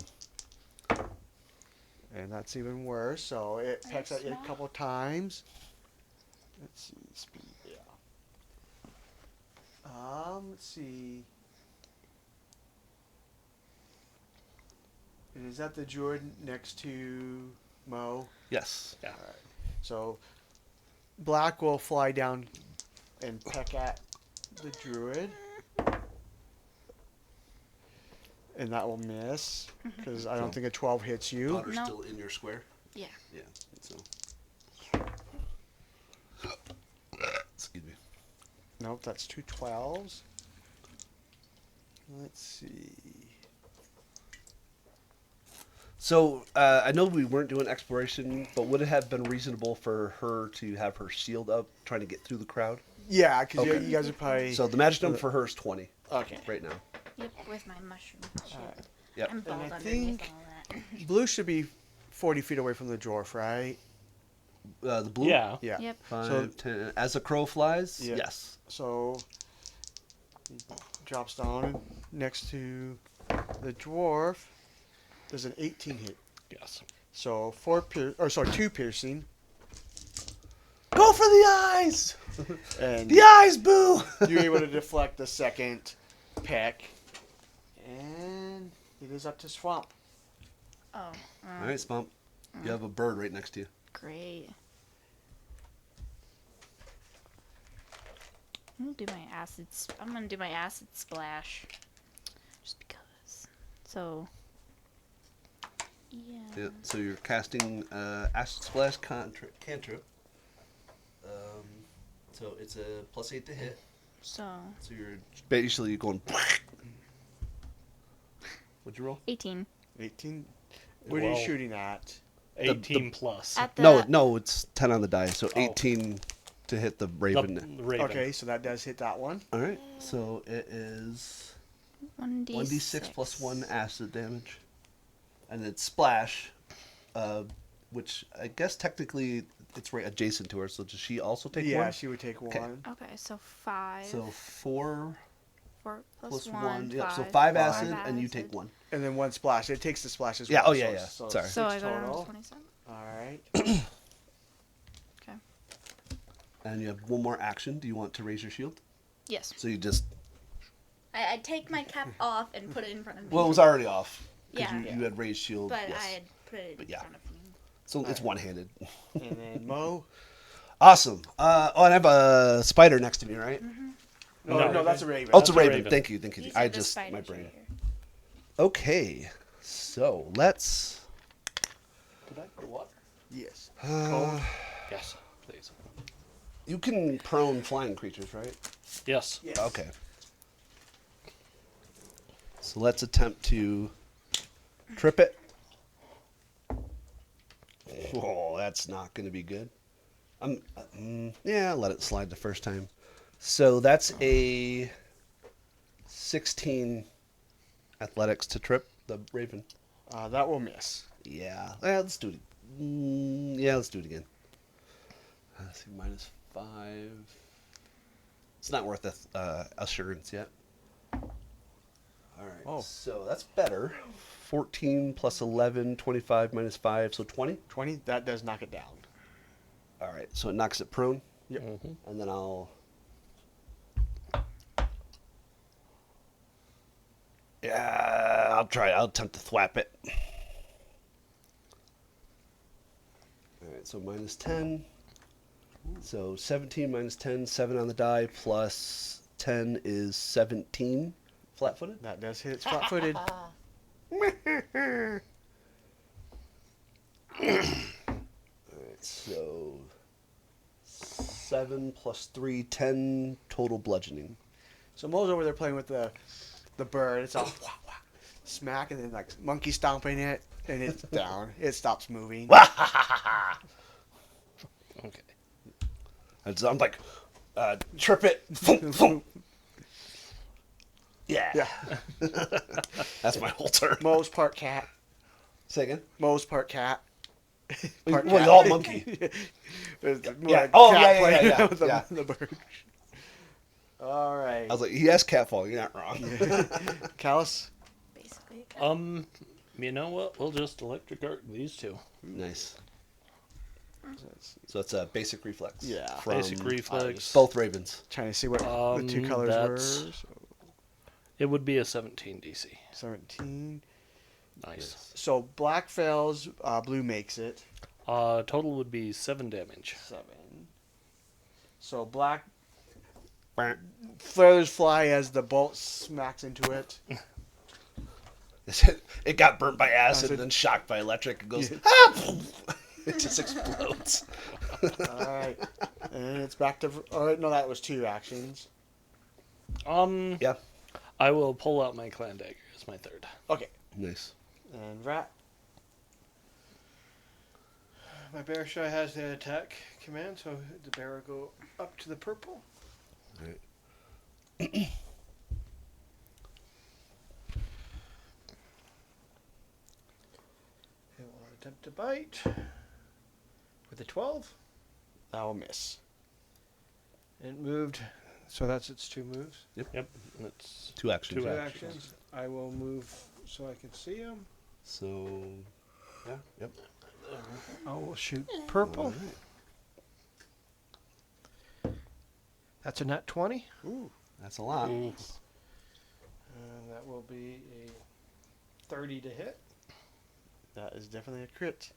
And that's even worse. So it Are pecks you at you a small? couple times. Let's see, speed. Yeah. Let's see. And is that the druid next to Mo? Yes. Yeah. Alright. So Black will fly down and peck at the druid. And that will miss. Because I don't think a 12 hits you. Potter's No. still in your square. Yeah. Yeah. So. Excuse me. Nope, that's two 12s. Let's see. So I know we weren't doing exploration, but would it have been reasonable for her to have her shield up, trying to get through the crowd? Yeah, because Okay. you guys are probably. So the magic number for her is 20 Okay. right now. Yep, with my mushroom shield. Alright. Yep. I'm bald I underneath think- all that. Blue should be 40 feet away from the dwarf, right? The blue. Yeah. Yeah. Yep. 5, So- 10. As a crow flies. Yeah. Yes. So he drops down next to the dwarf. There's an 18 hit. Yes. So two piercing, Go for the eyes. and The eyes, boo. you're able to deflect the second peck, and it is up to Swamp. Oh. All right, Spump. You have a bird right next to you. Great. I'm gonna do my acid. I'm gonna do my acid splash, just because. So. Yeah. Yeah. So you're casting acid splash cantrip. So it's a +8 to hit. So So you're basically going. What'd you roll? 18. 18. What are you Well- shooting at? 18 plus. At the No, it's 10 on the die. So Oh. 18 to hit the The raven. raven. Okay, so that does hit that one. All right. So it is 1d6 plus 1 acid damage, and it's splash, which I guess technically it's right adjacent to her. So does she also take Yeah, one? she would take Okay. one. Okay, so 5. So 4 4 plus 1. 1. Yep. So 5 Five acid, and you acid. take 1. And then one splash. It takes the splash as Yeah, well. oh, yeah, yeah. So Sorry. So I 6 go down to total. 27. All right. Okay. And you have one more action. Do you want to raise your shield? Yes. So you just. I take my cap off and put it in front of me. Well, it was already off. 'Cause Yeah. You had raised shield. But yes. I had put it But in yeah. front of me. So it's one-handed. And then Mo. Awesome. And I have a spider next to me, right? No, that's a raven. Oh, it's a That's a raven. raven. Thank you. Thank you. These I are the just my spiders brain. right here. Okay, so let's. Could I go water? Yes. Yes, please. You can prone flying creatures, right? Yes. Yes. Okay. So let's attempt to trip it. Oh, that's not going to be good. Yeah, I'll let it slide the first time. So that's a 16 athletics to trip the raven. That will miss. Yeah. Let's do it. Yeah, let's do it again. Let's see, -5. It's not worth assurance yet. All right. Oh. So that's better. 14 plus 11, 25 -5, so 20. 20. That does knock it down. All right. So it knocks it prone, Yep. and then I'll. Yeah, I'll try. I'll attempt to thwap it. Alright, so minus 10. So 17 minus 10, 7 on the die, plus 10 is 17. Flat-footed? That does hit. It's flat-footed. Alright, so 7 plus 3, 10 total bludgeoning. So Mo's over there playing with the bird. It's all wah, wah, smack, and then like monkey stomping it, and it's down. It stops moving. Okay. I'm like, trip it. Thump, thump. Yeah. Yeah. That's my whole turn. Mo's part cat. Say again? Mo's part cat. Well, he's all monkey. There's more Yeah. like Oh, cat yeah, playing yeah. with the, Yeah. the bird. All right. I was like, he has catfall. You're not wrong. Callus. Basically. You know what? We'll just electric arc these two. Nice. So it's a basic reflex. Yeah. From Basic reflex. both ravens. Trying to see what the two colors were. that's- So It would be a 17 DC. 17. Nice. So black fails, blue makes it. Total would be 7 damage. 7. So black feathers fly as the bolt smacks into it. It got burnt by acid Acid. and then shocked by electric. It goes, Yeah. ah! It just explodes. All right. And it's back to. Oh, no, that was 2 actions. Yeah. I will pull out my clan dagger as my third. Okay. Nice. And rat. My bear shy has the attack command, so the bear will go up to the purple. Alright. It will attempt to bite with a 12. That will miss. It moved, so that's its 2 moves. Yep. That's 2 actions. Two Two actions. actions. I will move so I can see him. So, yeah. Yep. I will shoot purple. Alright. That's a nat 20. Ooh. That's a lot. And that will be a 30 to hit. That is definitely a crit.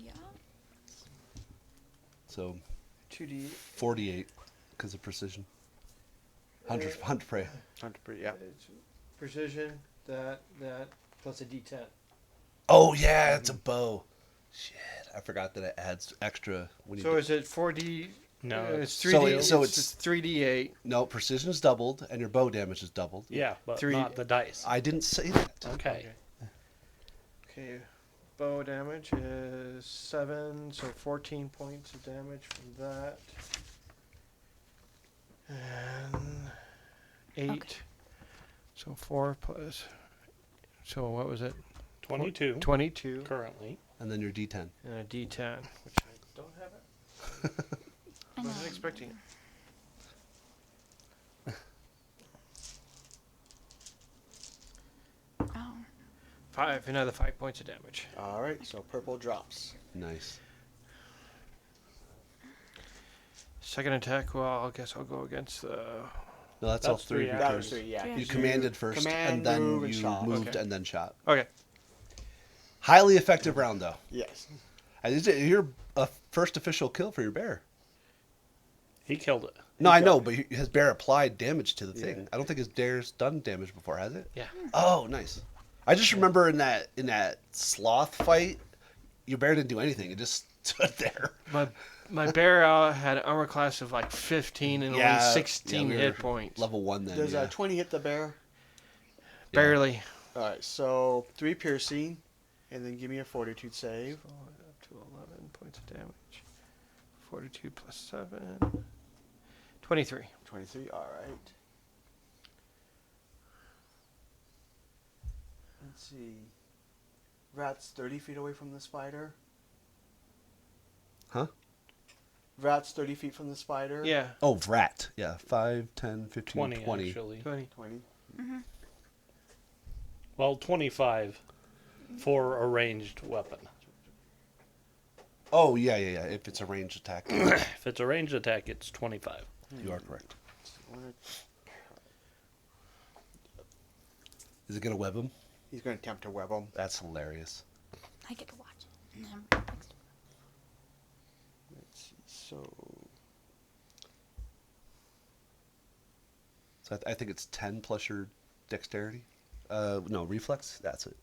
Yeah. So 2d. 48 because of precision. 100 prey. 100%, yeah. It's precision, that, plus a d10. Oh yeah, it's a bow. Shit, I forgot that it adds extra when you. So is it 4d? No, it's So 3d. it- so it's 3d8. No, precision is doubled and your bow damage is doubled. yeah, but 3 not the dice. I didn't say that. Okay. Okay. Bow damage is 7, so 14 points of damage from that. And 8. Okay. So 4 plus. So what was it? 22 22. currently. And then your D10. And a d10, which I don't have it. I know. Wasn't expecting it. Oh. 5, another 5 points of damage. All right, so purple drops. Nice. Second attack, well, I guess I'll go against the. No, that's all That's 3 three of your That turns. was 3, yeah. You You 'cause commanded first, command, and then move, and you shot. moved Okay. and then shot. Okay. Highly effective round, though. Yes. And you're a first official kill for your bear. He killed it. No, I got know, it. but his bear applied damage to the Yeah. thing. I don't think his bear's done damage before, has it? Yeah. Oh, nice. I just remember in that sloth fight, your bear didn't do anything. It just stood there. My bear had an armor class of like 15 and Yeah, only 16 yeah, we hit were points. Level 1 then. Does yeah. 20 hit the bear? Barely. All right, so 3 piercing, and then give me a fortitude save. So up to 11 points of damage. 42 plus 7. 23. 23, all right. Let's see. Rat's 30 feet away from the spider. Huh? Rat's 30 feet from the spider. Yeah. Oh, Vrat. Yeah, 5, 10, 15, 20, 20. actually. 20. 20. Well, 25 for a ranged weapon. Oh, yeah. If it's a ranged attack. If it's a ranged attack, it's 25. You are correct. Is it going to web him? He's going to attempt to web him. That's hilarious. I get to watch it. And I'm next to So I think it's 10 plus your dexterity. No, reflex. That's it.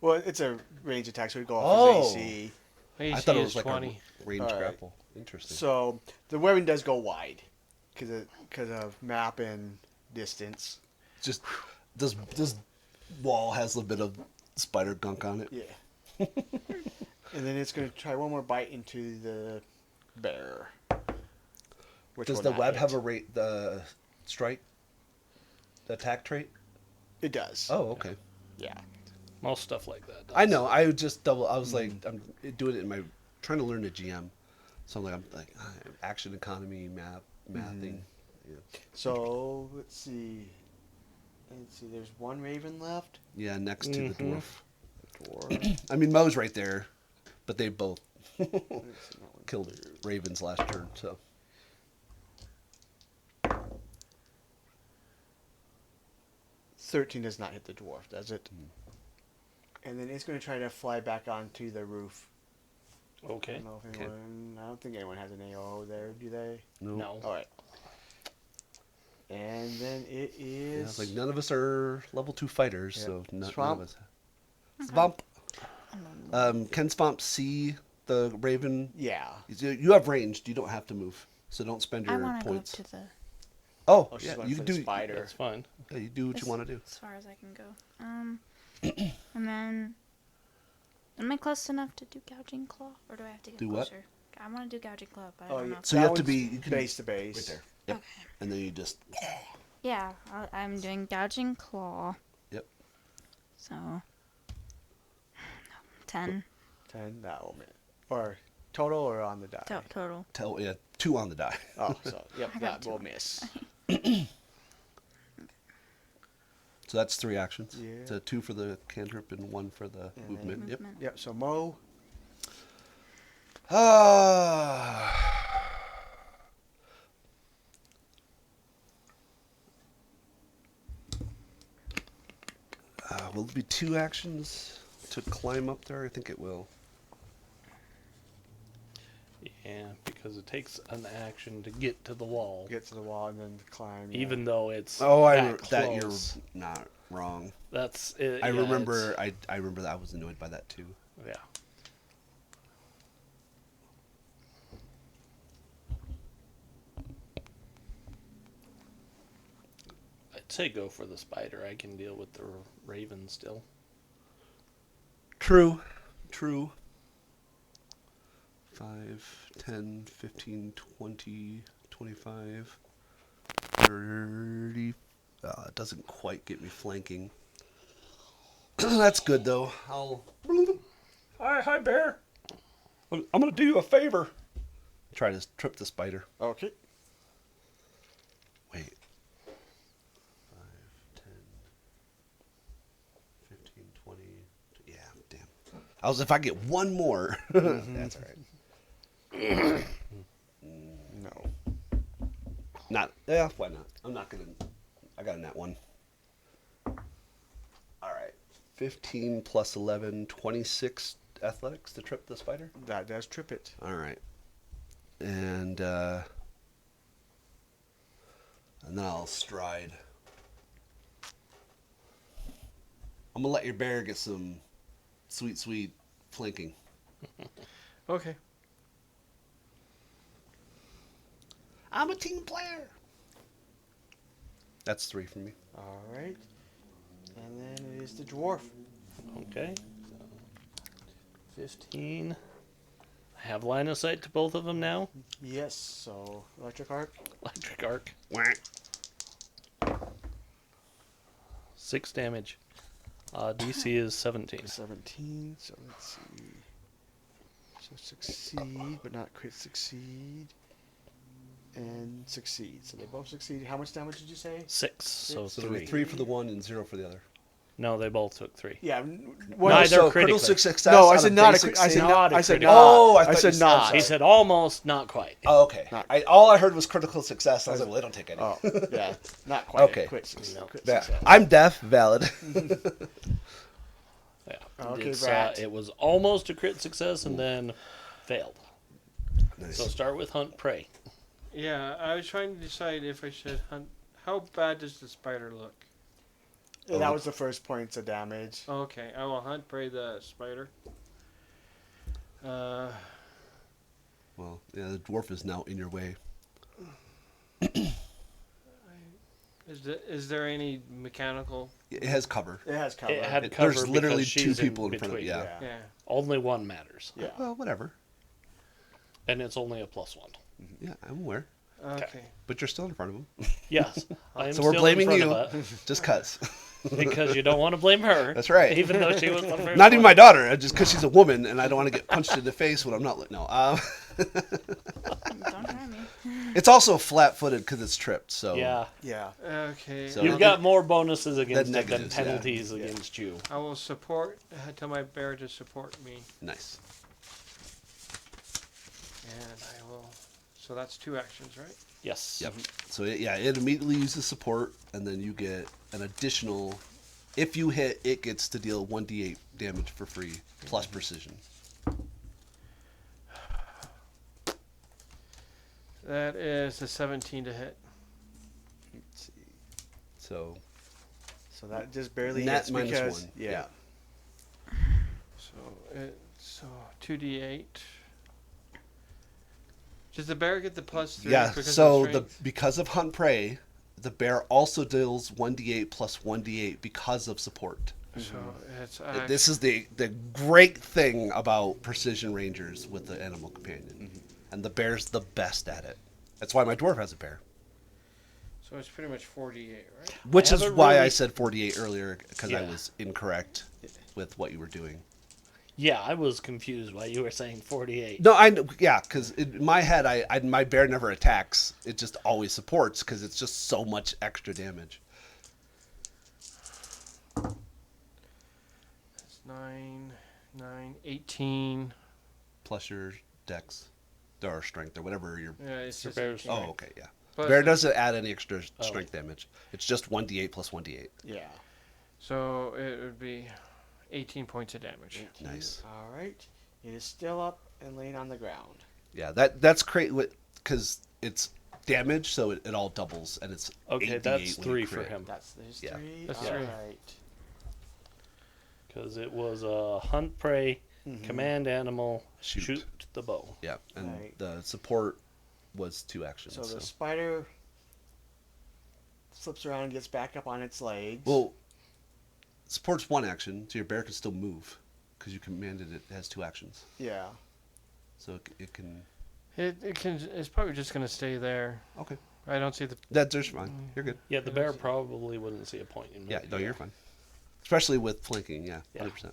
Well, it's a range attack, so we go off Oh. his AC. AC I thought it is was like 20. a range All right. grapple. Interesting. So the weapon does go wide because of map and distance. Just this wall has a bit of spider gunk on it. Yeah. And then it's going to try one more bite into the bear. Which Does will the not web hit. have the strike, the attack trait? It does. Oh, okay. Yeah. Most stuff like that. I know. I would just double. I was like, I'm doing it in my trying to learn the GM. So I'm like action economy mathing. Yeah. So let's see. There's one raven left. Yeah, next to the dwarf. Dwarf. I mean, Mo's right there, but they both Let's see, that one. killed ravens last turn. So 13 does not hit the dwarf, does it? And then it's going to try to fly back onto the roof. I Okay. don't know if Okay. anyone. I don't think anyone has an AO there, do they? No. All right. And then it yeah, is. it's like none of us are level 2 fighters, Yeah. so none Swamp. of us. Swamp. Can Swamp see the raven? Yeah. You have ranged. You don't have to move, so don't spend I your want to go up points. to the Oh, Oh, she's yeah, going you for can the do. spider. That's fine. Yeah, you do what you want to do. as far as I can go. And then, am I close enough to do gouging claw, or do I have to get Do what? closer? I want to do gouging claw, but I Oh, don't yeah. know. So you have to That be one's you can, base to base. right there. Yep. Okay. And then you just Yeah, I'm doing gouging claw. Yep. So, 10 10. That will miss. Or total or on the die? total. tell 2 on the die. Oh, so yep, I got that will two. miss. So that's 3 actions. Yeah. So 2 for the cantrip and 1 for the And movement. Yep. Movement. Yep. So Mo. Will it be 2 actions to climb up there? I think it will. Yeah, because it takes an action to get to the wall, Get to the wall and then climb. even though it's Oh, that you're close. not wrong. That's it. I yeah, remember. I remember that I was annoyed by that too. Yeah. I'd say go for the spider. I can deal with the raven still. True. 5, 10, 15, 20, 25, 30. It doesn't quite get me flanking. That's good though. Hi, bear. I'm gonna do you a favor. Try to trip the spider. Okay. Wait. 5, 10, 15, 20. Yeah, damn. If I get one more, that's all right. No. Why not? I'm not gonna. I got a nat 1. All right. 15 plus 11, 26 athletics to trip the spider. That does trip it. All right. And then I'll stride. I'm gonna let your bear get some sweet flanking. Okay. I'm a team player. That's 3 for me. All right. And then it is the dwarf. Okay. So 15. I have line of sight to both of them now. Yes. So electric arc. Electric arc. 6 damage. DC is 17. 17. So let's see. So succeed, but not crit succeed. And succeed. So they both succeed. How much damage did you say? 6. So So there'll be 3. 3 for the one and 0 for the other. No, they both took 3. Yeah. Neither so critically. critical success. No, I on said a not a basic crit. I said save? not. Not a I said critical. not. Oh, I I thought said you said- not. He said almost, not quite. Oh, okay. Not- All I heard was critical success. I was like, well, they don't take any. Oh, yeah. Not quite. Okay. Crit success. No. Crit Yeah. success. I'm deaf. Valid. Yeah. Okay, It's, rat. it was almost a crit success and then failed. Nice. So start with hunt prey. Yeah, I was trying to decide if I should hunt How bad does the spider look? That was the first points of damage. Okay, I will hunt prey the spider. Well, yeah, the dwarf is now in your way. Is there any mechanical? It has cover. It has cover. It had There's cover literally because two she's people in front of between. it. Yeah. Yeah. Only one matters, Yeah. Well, whatever. and it's only a +1. Yeah, I'm aware. Okay. But you're still in front of him. Yes, I am So we're still blaming in you. front of Just cuts. it because you don't want to blame her. That's right. Even though she was the first Not even one. my daughter, just because she's a woman and I don't want to get punched in the face when I'm not. No. Don't try me. It's also flat-footed because it's tripped. So Yeah, Yeah. Okay. So- you've got more bonuses against it than negatives, yeah. penalties against you. I will support. Tell my bear to support me, nice. and I will. So that's 2 actions, right? Yes. Yep. So it immediately uses support, and then you get an additional. If you hit, it gets to deal 1d8 damage for free plus precision. That is a 17 to hit. Let's see. So So that just barely Net hits minus because 1. yeah. So 2d8. Does the bear get the +3? yeah. Because So of strength? because of hunt prey, the bear also deals 1d8 plus 1d8 because of support. So it's This is the great thing about precision rangers with the animal companion, and the bear's the best at it. That's why my dwarf has a bear. So it's pretty much 48, right? Which is haven't why I really- said 48 earlier, because I Yeah. was incorrect with what you were doing. Yeah, I was confused why you were saying 48. No, because in my head, my bear never attacks. It just always supports because it's just so much extra damage. It's 9, 18. Plus your dex, or strength, or whatever your. Yeah, it's Your just bear's- 18. Oh, okay, yeah. Plus- Bear doesn't add any extra strength damage. It's just 1d8 plus 1d8. Yeah. So it would be 18 points of damage. Nice. All right. It is still up and laying on the ground. Yeah, that's great because it's damage, so it all doubles, and it's Okay, 8d8 that's when you 3 for crit. him. There's Yeah. 3. That's All 3. right. Because it was a hunt prey, Mhm. command animal, Shoot. shoot the bow. Yeah, and Right. the support was 2 actions. So So, the spider flips around and gets back up on its legs. well, support's 1 action, so your bear can still move because you commanded it has 2 actions. Yeah. So it can. It's probably just going to stay there. Okay, I don't see the. that's fine. You're good. Yeah, the bear probably wouldn't see a point in Yeah, moving. no, you're fine. Especially with flanking, yeah, Yeah. 100%.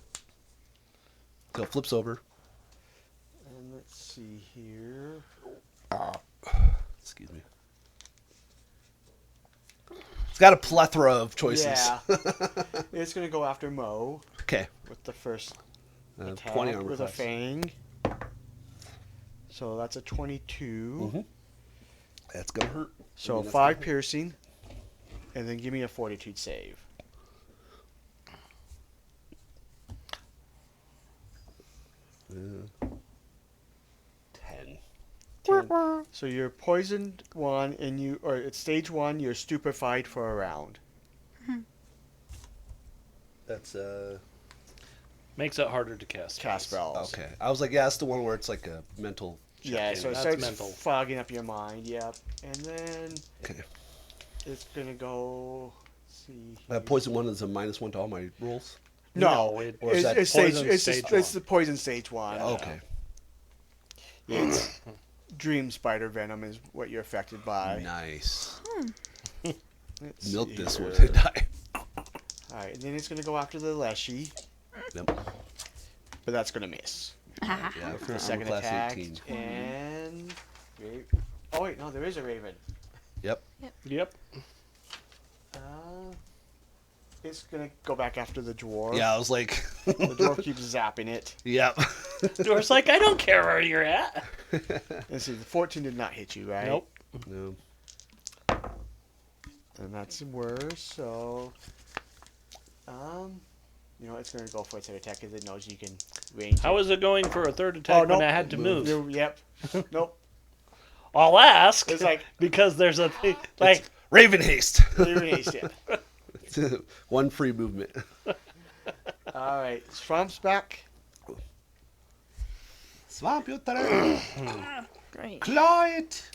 So it flips over. And let's see here. Excuse me. It's got a plethora of choices. Yeah. It's going to go after Mo Okay. with the first attack 20 armor with class. a fang. So that's a 22. Mhm. That's gonna hurt. So I mean, that's 5 gonna hurt. piercing. And then give me a fortitude save. Uh, 10. 10. So you're poisoned 1 and or it's stage 1, you're stupefied for a round. That's Makes it harder to cast. Cast spells. okay. I was like, yeah, that's the one where it's like a mental. check. Yeah, so it That's starts mental. fogging up your mind. Yep. And then Okay. it's gonna go. Let's see. Poison 1 is a -1 to all my rolls. No, No, it- Or is that it's stage. poison It's, stage it's one. the poison stage 1. Okay. It's dream spider venom is what you're affected by. Nice. Let's Milk see this one here. to die. All right, and then it's gonna go after the Leshy, Yep. but that's gonna miss. Yeah, For the armor second class attack. 18. And oh wait, no, there is a raven. Yep. Yep. It's gonna go back after the dwarf. Yeah, I was like, The dwarf keeps zapping it. yep. Dwarf's like, I don't care where you're at. And see, the 14 did not hit you, right? Nope. No. And that's worse. So, it's gonna go for its attack because it knows you can range. How it. is it going for a third attack Oh, when nope. I had to move? Yep. Nope. I'll ask. It's like because there's a thing like Raven haste. Raven haste, yeah. One free movement. All right, Swamp's back. Swamp your turn. Great. Claw it.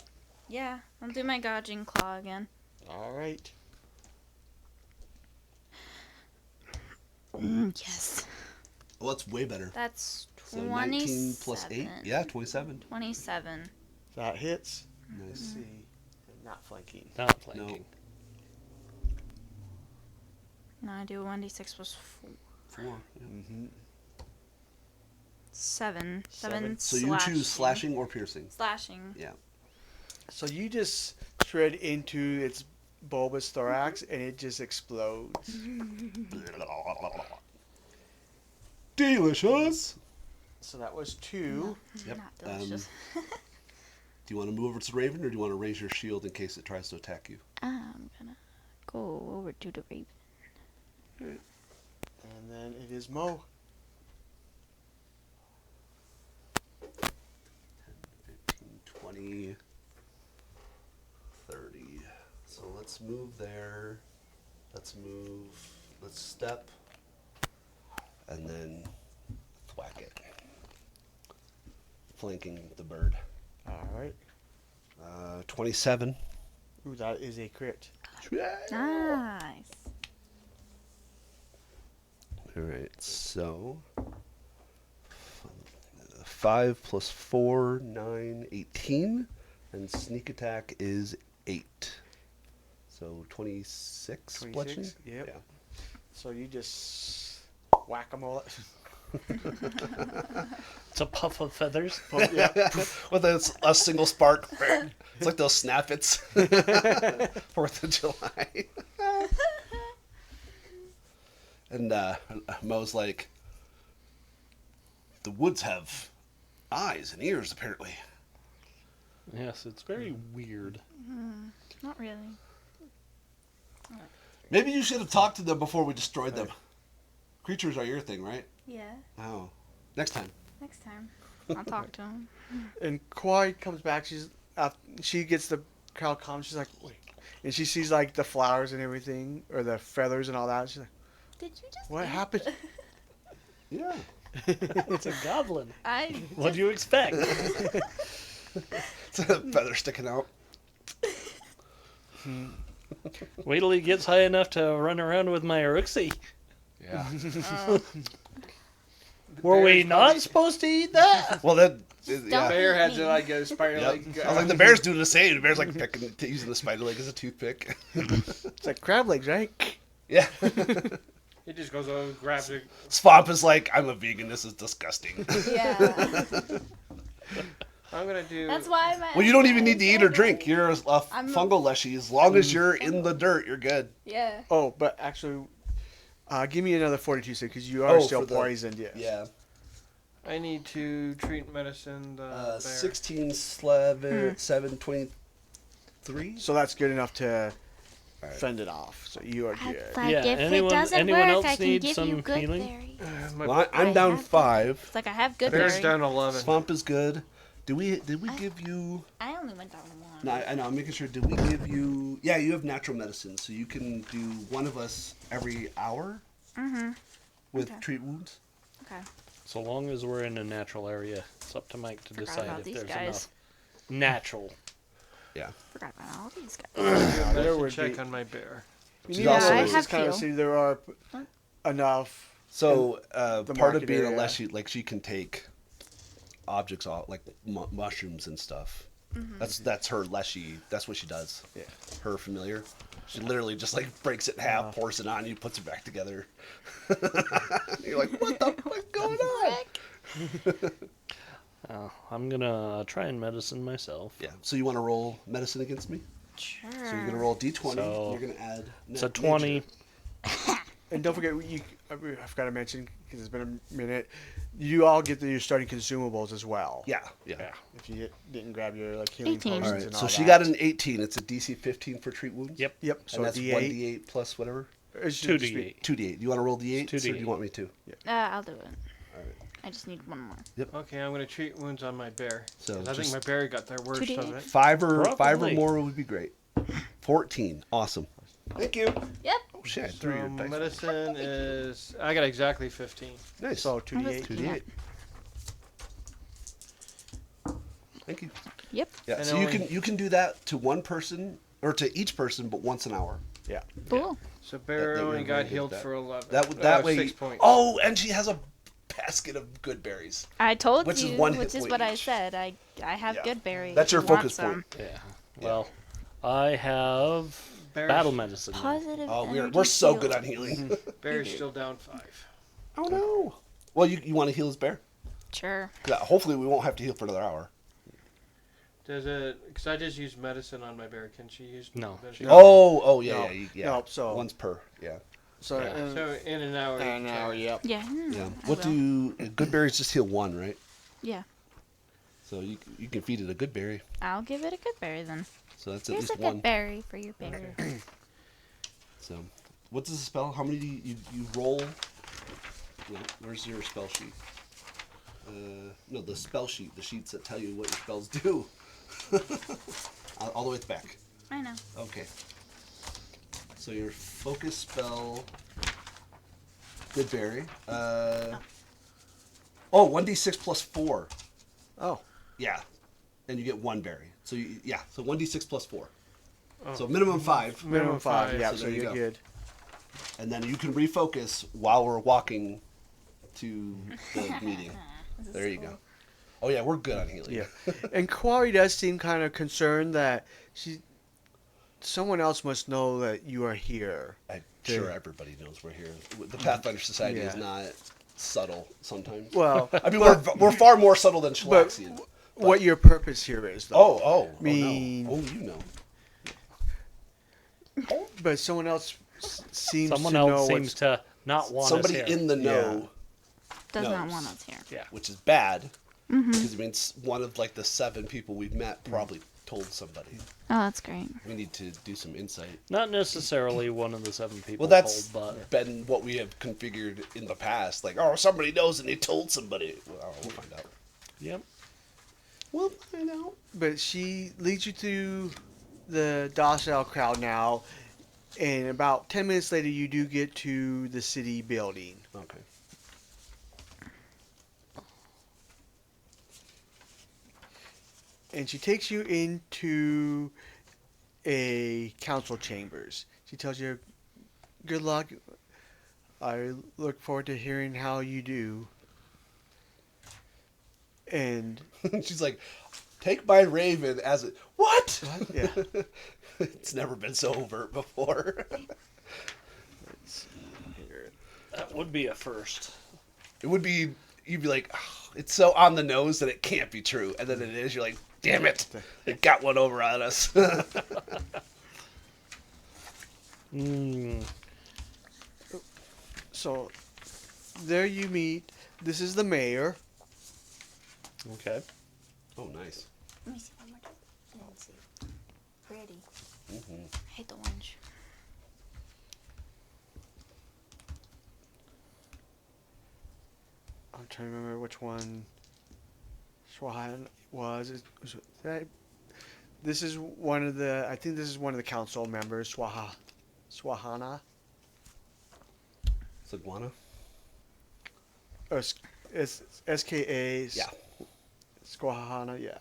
Yeah, I'll do my gouging claw again. All right. Yes. Well, that's way better. That's So 27. 19 plus 8. Yeah, 27. 27. That hits. Nice. Let's see. Not flanking. Not flanking. Now I do a 1d6 plus 4. 4. Mm-hmm. 7. 7 So you choose slashing or piercing. Slashing. Yeah. So you just shred into its bulbous thorax, and it just explodes. Delicious. So that was 2. Yep. Not delicious. Do you want to move over to the Raven, or do you want to raise your shield in case it tries to attack you? I'm gonna go over to the Raven. And then it is Mo. 15, 20, 30. So let's move there. Let's step. And then thwack it. Flanking the bird. All right. 27. Ooh, that is a crit. Nice. Alright, so 5 plus 4, 9, 18. And sneak attack is 8. So 26 bludgeoning? Yep. Yeah. So you just whack them all. It's a puff of feathers. Yeah. With a single spark. It's like those snappets. 4th of July. And Mo's like, the woods have eyes and ears, apparently. Yes, it's very weird. Not really. Maybe you should have talked to them before we destroyed them. Creatures are your thing, right? Yeah. Oh. Next time. Next time. I'll talk to him. And Koi comes back. She gets the crowd calm. She's like, wait. And she sees like the flowers and everything, or the feathers and all that. She's like, Did you just what eat? happened? Yeah. It's a goblin. I What do you expect? It's a feather sticking out. Wait till he gets high enough to run around with my Uruxi. Yeah. Were we not supposed to eat that? Well, that. don't Yeah. Bear has eat it me. like a spider Yep. leg. I was like, the bear's doing the same. The bear's like using the spider leg as a toothpick. It's like crab legs, right? Yeah. He just goes over, grabs it. Swamp is like, I'm a vegan. This is disgusting. Yeah. I'm gonna do. That's why my. Well, you don't even need to eat or drink. You're a I'm a- fungal leshy. As long as you're in the dirt, you're good. Yeah. Oh, but actually, give me another 42 because you are Oh, still for the- poisoned. Yes. Yeah. I need to treat medicine the bear. 16, 7, 23. So that's good enough to Alright. fend it off. So you are good. But Yeah, if anyone- it doesn't anyone work, else I can need give some you good healing? berry. My Well, I'm I down have 5. It's like I have good bear's berry. down 11. Swamp is good. Did we give you? I only went down 1. No, I know. I'm making sure. Did we give you? Yeah, you have natural medicine, so you can do one of us every hour with Okay. treat wounds. Okay. So long as we're in a natural area, it's up to Mike to Forgot decide about if these there's guys. enough natural. Forgot about all these guys. I'm gonna do a there medicine would check be- on my bear. You She's need also- to I just have kind of heal. see there are enough. So the part of market being a area. leshy, like she can take objects off, like mushrooms and stuff. That's her leshy. That's what she does. Yeah. Her familiar. She literally just like breaks it in half, pours it on you, puts it back together. You're like, what the fuck's going on? I'm gonna try and medicine myself. Yeah. So you want to roll medicine against me? Sure. So you're gonna roll d20. So- You're gonna add. It's a 20. And don't forget, I forgot to mention because it's been a minute. You all get your starting consumables as well. Yeah. Yeah. Yeah. If you didn't grab your like healing 18. potions All right. and So all she that. got an 18. It's a DC 15 for treat wounds. Yep. Yep. So And that's D8. 1d8 plus whatever. It should just 2d8. be- 2d8. Do you want to roll d8? It's Or do 2d8. you want me to? I'll do it. Alright. I just need one more. Okay, I'm gonna treat wounds on my bear. So 'Cause I think just my bear got the worst of 2d8. it. five or Probably. more would be great. 14. Awesome. Thank you. Yep. Oh shit! I threw your dice. Medicine is. I got exactly 15. Nice. So I was 2d8. 2d8. Thank you. Yep. Yeah. And So you only- can do that to one person or to each person, but once an hour. Yeah. Cool. So Bear That only you're got really good healed at that. for 11. That way. 6 points. Oh, and she has a basket of good berries. I told Which is you, one hit which is point what I each. said. I have Yeah. good berries. That's your if you want focus point. some. Yeah. Well, I have Bear's, battle medicine. now. Positive. Oh, we're energy so shield. good on healing. Bear's still down 5. Oh no. Well, you want to heal his bear? Sure. 'Cause hopefully we won't have to heal for another hour. Does it? Because I just used medicine on my bear. Can she use No, medicine? she- Oh yeah, No. yeah. No, so- once per. Yeah. So, Yeah. So in an hour. you an can hour, tell. yep. Yeah. Yeah. I What will. do good berries just heal one, right? Yeah. So you can feed it a good berry. I'll give it a good berry then. So that's at Here's a least good one. berry for your bear. So, what does the spell? How many do you roll? No, where's your spell sheet? No, the spell sheet. The sheets that tell you what your spells do. All the way at the back. I know. Okay. So your focus spell. Good berry. 1d6 plus 4. Oh. Yeah. And you get one berry. So so 1d6 plus 4. Oh. So minimum 5. Minimum 5. five. Yeah, So so, there you you're go. good. And then you can refocus while we're walking to the meeting. There you go. Oh yeah, we're good on healing. Yeah. And Quarry does seem kind of concerned that someone else must know that you are here. I'm sure everybody knows we're here. The Pathfinder Society is Yeah. not subtle sometimes. Well, I mean, we're far more subtle than Shalaxian. what your purpose here is, though. No. Oh, you know. But someone else seems Someone to know else seems what's... to not want Somebody us here. in the know, Does not knows. want us here. Yeah. which is bad, because it means one of like the 7 people we've met probably told somebody. Oh, that's great. We need to do some insight. Not necessarily one of the 7 people Well, that's told, but been what we have configured in the past. Like, oh, somebody knows and they told somebody. Well, we'll find out. yep. We'll find out. But she leads you to the docile crowd now, and about 10 minutes later, you do get to the city building. Okay. And she takes you into a council chambers. She tells you, good luck. I look forward to hearing how you do. And She's like, take my raven as it. What? yeah, It's never been so overt before. That would be a first. It would be, you'd be like, oh, it's so on the nose that it can't be true. And then it is, you're like, damn it. It got one over on us. Mm, so there you meet. This is the mayor. okay. Oh, nice. Let me see one more time. Let's see. Pretty. Mm-hmm. I hate the orange. I'm trying to remember which one Swahan was. This is one of the. I think this is one of the council members. Swahana. Sagwana? Or it's SKA. Yeah. Swahana. Yeah.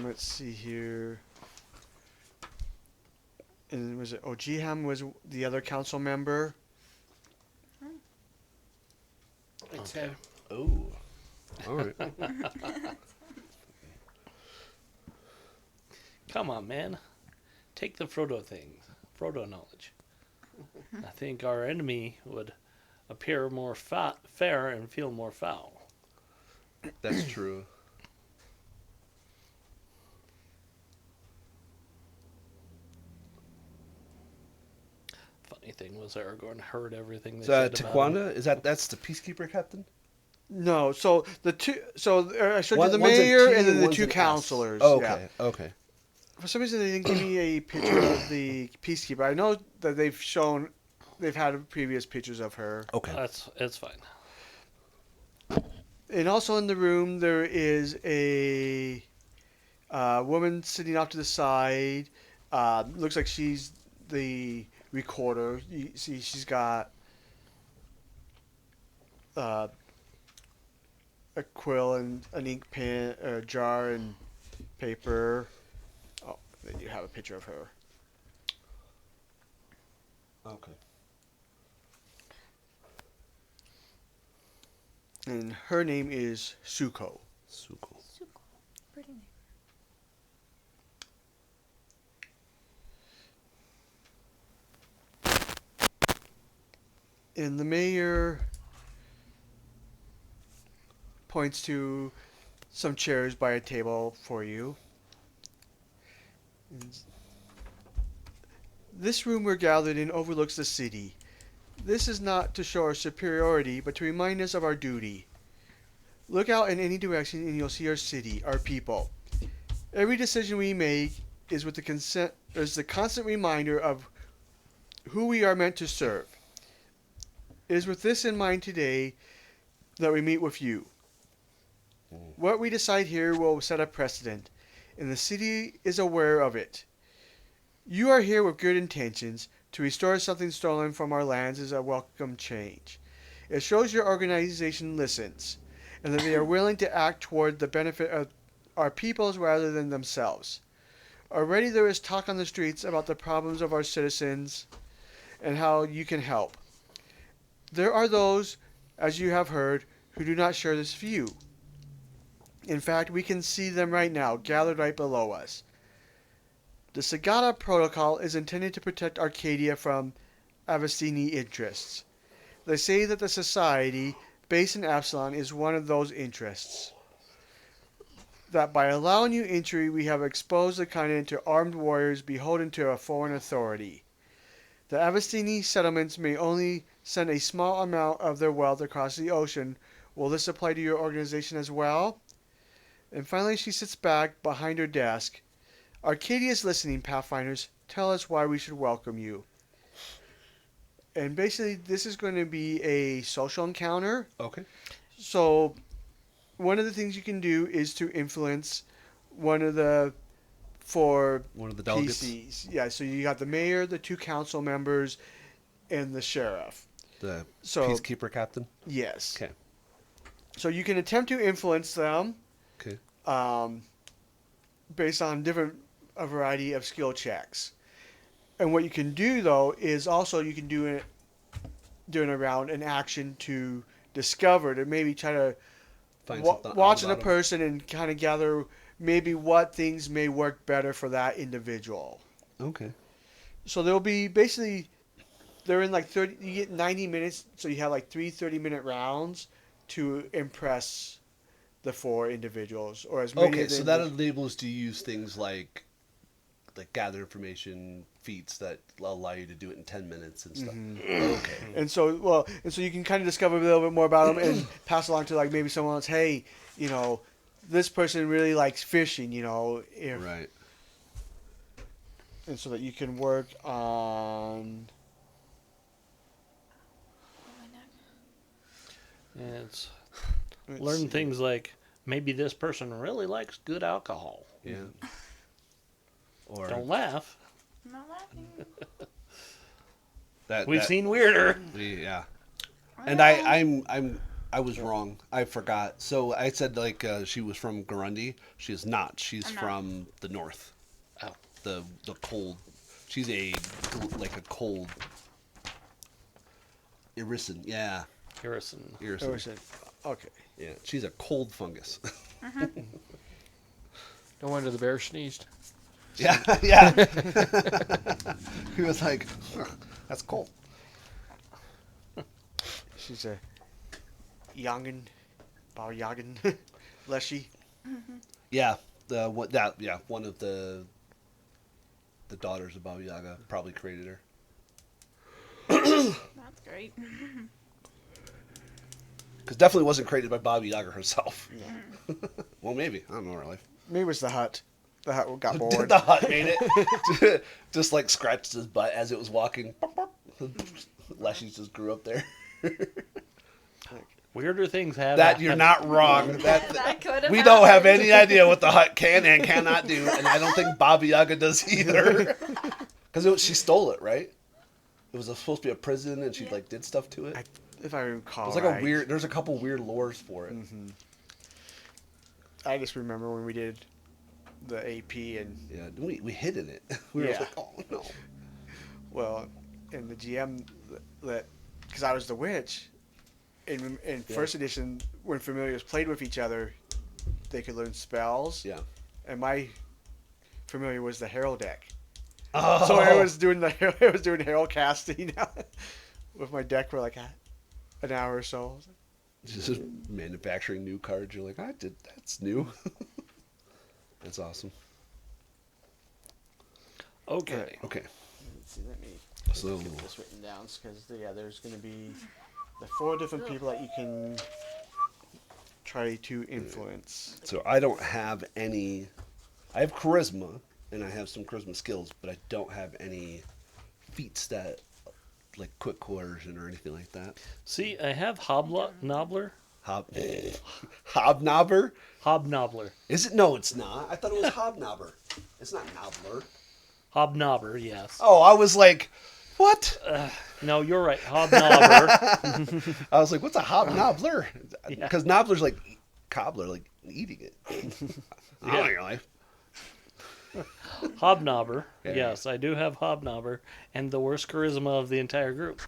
Let's see here. And was it Ojiham was the other council member? It's Okay. him. Oh. All right. Come on, man. Take the Frodo thing. Frodo knowledge. I think our enemy would appear more fair and feel more foul. That's true. Funny thing was Aragorn heard everything they So, said about him. Taquanda, that's the peacekeeper captain? No, so the two. So I showed you the One's a mayor T and then the one's two an S. councilors. Oh, yeah. okay, okay. For some reason, they didn't give me a picture of the peacekeeper. I know that they've had previous pictures of her. Okay. It's fine. And also in the room, there is a Woman sitting off to the side. Looks like she's the recorder. You see, she's got a quill and an ink pen, or a jar and paper. Oh, then you have a picture of her. Okay. And her name is Suko. Suko. Pretty name. And the mayor points to some chairs by a table for you. This room we're gathered in overlooks the city. This is not to show our superiority, but to remind us of our duty. Look out in any direction and you'll see our city, our people. Every decision we make is with the constant reminder of who we are meant to serve. It is with this in mind today that we meet with you. What we decide here will set a precedent, and the city is aware of it. You are here with good intentions. To restore something stolen from our lands is a welcome change. It shows your organization listens, and that they are willing to act toward the benefit of our peoples rather than themselves. Already there is talk on the streets about the problems of our citizens and how you can help. There are those, as you have heard, who do not share this view. In fact, we can see them right now, gathered right below us. The Sagata Protocol is intended to protect Arcadia from Avestini interests. They say that the society, based in Absalon, is one of those interests. That by allowing you entry, we have exposed the continent to armed warriors beholden to a foreign authority. The Avestini settlements may only send a small amount of their wealth across the ocean. Will this apply to your organization as well? And finally, she sits back behind her desk. Arcadia is listening, Pathfinders. Tell us why we should welcome you. And basically, this is going to be a social encounter. Okay. So, one of the things you can do is to influence one of the four delegates. PCs. Yeah, so you got the mayor, the two council members, and the sheriff. The So, peacekeeper captain. yes. Okay. So you can attempt to influence them. Okay. Based on a variety of skill checks. And what you can do, though, is also you can do it during a round an action to discover, to maybe try to Find something watching a about 'em. person and kind of gather maybe what things may work better for that individual. Okay. So there'll be basically, they're in like 30, you get 90 minutes, so you have like 3 30-minute rounds to impress the four individuals, or as many Okay, of the so that enables to use things like gather information feats that allow you to do it in 10 minutes and stuff. Okay. And so you can kind of discover a little bit more about them and pass along to like maybe someone else. Hey, this person really likes fishing. Right. And so that you can work on. And it's let's learn see. things like maybe this person really likes good alcohol. Yeah. Or Don't laugh. I'm not laughing. We've seen weirder. Yeah. And I was wrong. I forgot. So I said she was from Gurundi. She is not. She's I'm not. from the north. Oh. The cold. She's a cold. Irisin. Yeah. Harrison. Irisin. Okay. Yeah. She's a cold fungus. No wonder the bear sneezed. Yeah. Yeah. He was like, "Huh, that's cold." She's a Yagan, Bao Yagan, Leshy. Yeah. One of the daughters of Baba Yaga probably created her. That's great. Because definitely wasn't created by Baba Yaga herself. Well, maybe. I don't know her life. Maybe it was the hut. The hut got bored. The hut made it. Just scratched his butt as it was walking. Leshy just grew up there. Weirder things have That you're not wrong. That could have We don't have happened. any idea what the hut can and cannot do, and I don't think Baba Yaga does either. Because she stole it, right? It was supposed to be a prison, and she like did stuff to it. If I recall, It was like right. a weird. There's a couple weird lores for it. I just remember when we did the AP and Yeah, we hid in it. We were Yeah. like, oh no. well, and the GM let because I was the witch. In first edition, when familiars played with each other, they could learn spells. Yeah. And my familiar was the Herald deck. Oh. So I was doing Herald casting with my deck for like an hour or so. Just manufacturing new cards. You're like, that's new. That's awesome. Okay. Okay. Let's see, let me So get this written down because there's going to be the 4 different people that you can try to influence. So I don't have any. I have charisma, and I have some charisma skills, but I don't have any feats that like quick coercion or anything like that. See, I have Hobnobler. Hobnobber? Hobnobler. Is it? No, it's not. I thought it was hobnobber. It's not nobbler. Hobnobber, yes. Oh, I was like, what? No, you're right. Hobnobber. I was like, what's a hobnobbler? Yeah. Because nobbler's like cobbler, like eating it. I don't know. Hobnobber. Yeah. Yes, I do have Hobnobber and the worst charisma of the entire group.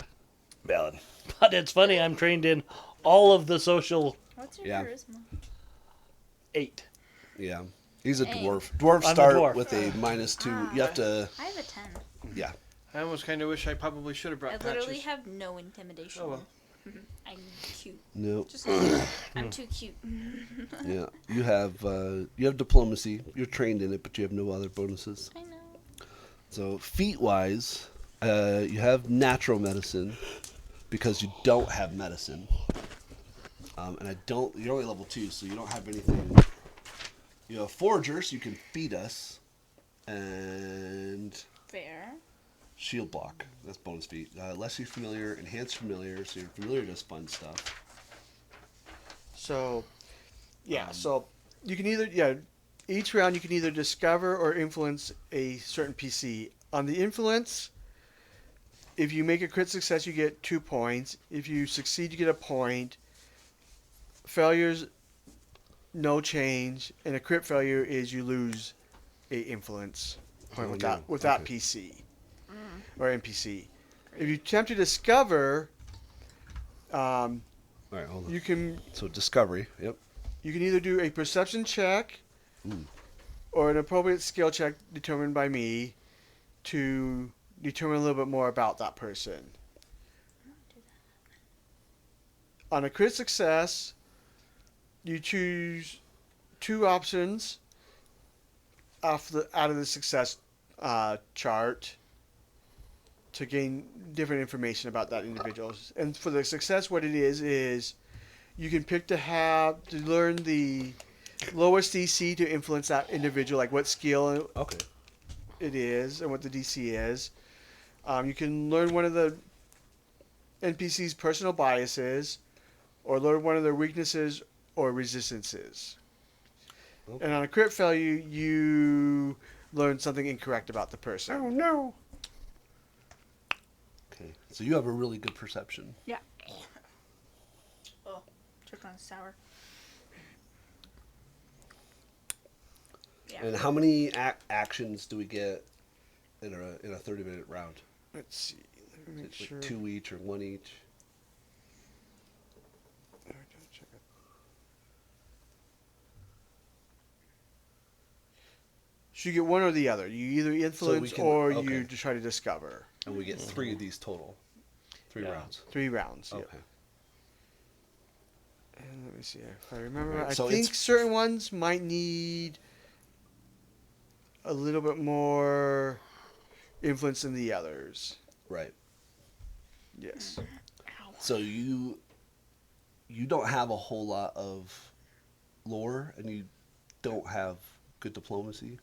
Valid. But it's funny, I'm trained in all of the social What's your Yeah. charisma? 8. Yeah. He's a Hey. dwarf. Dwarves I'm a start dwarf. with a -2. You have to, I have a 10. yeah. I almost kind of wish I probably should have brought I literally patches. have no intimidation. Oh, well. I'm cute. No. Just I'm too cute. Yeah. You have diplomacy. You're trained in it, but you have no other bonuses. I know. So feat-wise, you have natural medicine because you don't have medicine. And you're only level 2, so you don't have anything. You have forager, so you can feed us. And Fair. shield block. That's bonus feat. Lesser familiar, enhanced familiar, so your familiar does fun stuff. So, so you can each round you can either discover or influence a certain PC. On the influence, if you make a crit success, you get 2 points. If you succeed, you get a point. Failures, no change, and a crit failure is you lose a influence point with that Okay. PC or NPC. If you attempt to discover, All right, hold on. you can So discovery. Yep. You can either do a perception check or an appropriate skill check determined by me to determine a little bit more about that person. On a crit success, you choose 2 options out of the success chart to gain different information about that individual. And for the success, what it is you can pick to learn the lowest DC to influence that individual, like what skill Okay. it is and what the DC is. You can learn one of the NPC's personal biases, or learn one of their weaknesses or resistances. Okay. And on a crit failure, you learn something incorrect about the person. Oh no. Okay. So you have a really good perception. Yeah. Oh, took on sour. Yeah. And how many actions do we get in a 30-minute round? Let's see. Let me make Is it sure. like 2 each or 1 each? So you get one or the other. You either influence or okay. you try to discover. And we get 3 of these total. 3 Yeah. rounds. 3 rounds. Yep. Okay. And let me see if I remember. Right, I so think it's- certain ones might need a little bit more influence than the others. Right. Yes. So you don't have a whole lot of lore, and you don't have good diplomacy.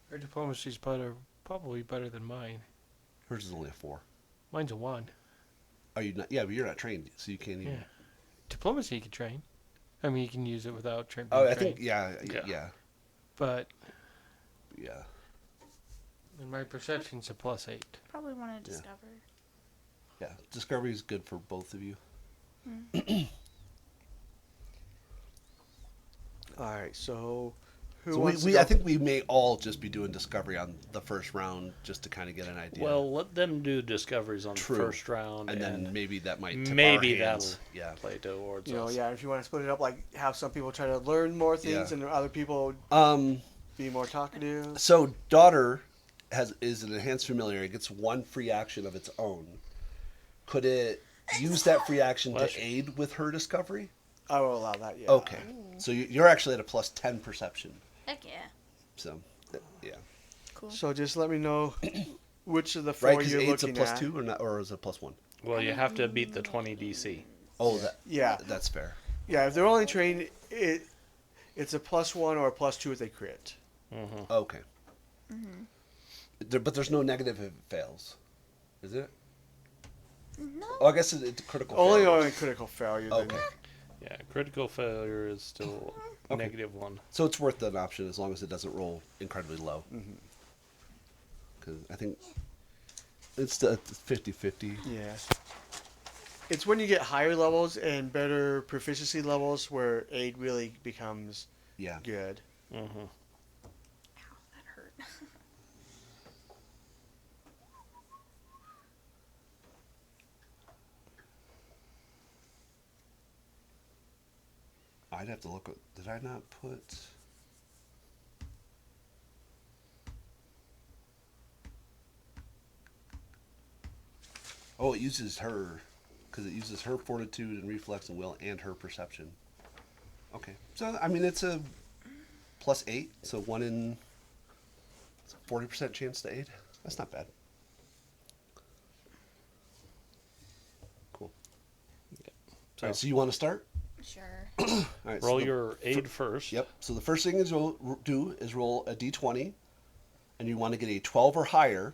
Her diplomacy's probably better than mine. Hers is only a 4. Mine's a 1. Are you not? Yeah, but you're not trained, so you can't even. Yeah. Diplomacy you can train. I mean, you can use it without being Oh, I trained. think yeah. But Yeah. in my perception's a +8. Probably want to discover. Yeah. Discovery is good for both of you. All right, so who So wants to we go? I think we may all just be doing discovery on the first round just to kind of get an idea. Well, let them do discoveries on True. the first round, and then maybe that might tip maybe our hands. that'll play towards You know, us. yeah, if you want to split it up, like have some people try to learn more things Yeah. and other people Yeah. be more talkative. So daughter is an enhanced familiar. It gets one free action of its own. Could it use that free action to aid with her discovery? I will allow that. Yeah. Okay. So you're actually at a +10 perception. Heck yeah. So yeah. Cool. So just let me know which of the four Right, because you're 8's a looking at. +2 or not, or is it +1? Well, you have to beat the 20 DC. Oh, Yeah. that's fair. Yeah, if they're only trained, it's a +1 or a +2 if they crit. Mm-hmm. Okay. But there's no negative if it fails, is it? No. Oh, I guess it's critical. Only failure. on a critical failure. then. Okay. Yeah, critical failure is still Okay. -1. So it's worth an option as long as it doesn't roll incredibly low. Because I think it's 50-50. Yeah. It's when you get higher levels and better proficiency levels where aid really becomes Yeah. good. Mm-hmm. Ow, that hurt. I'd have to look. Did I not put? Oh, it uses her, because it uses her fortitude and reflex and will and her perception. Okay, so I mean it's a +8, so 1 in 40% chance to aid. That's not bad. Cool. So, All right, so you want to start? Sure. All right. roll so your aid first. Yep. So the first thing is you'll do is roll a d20, and you want to get a 12 or higher.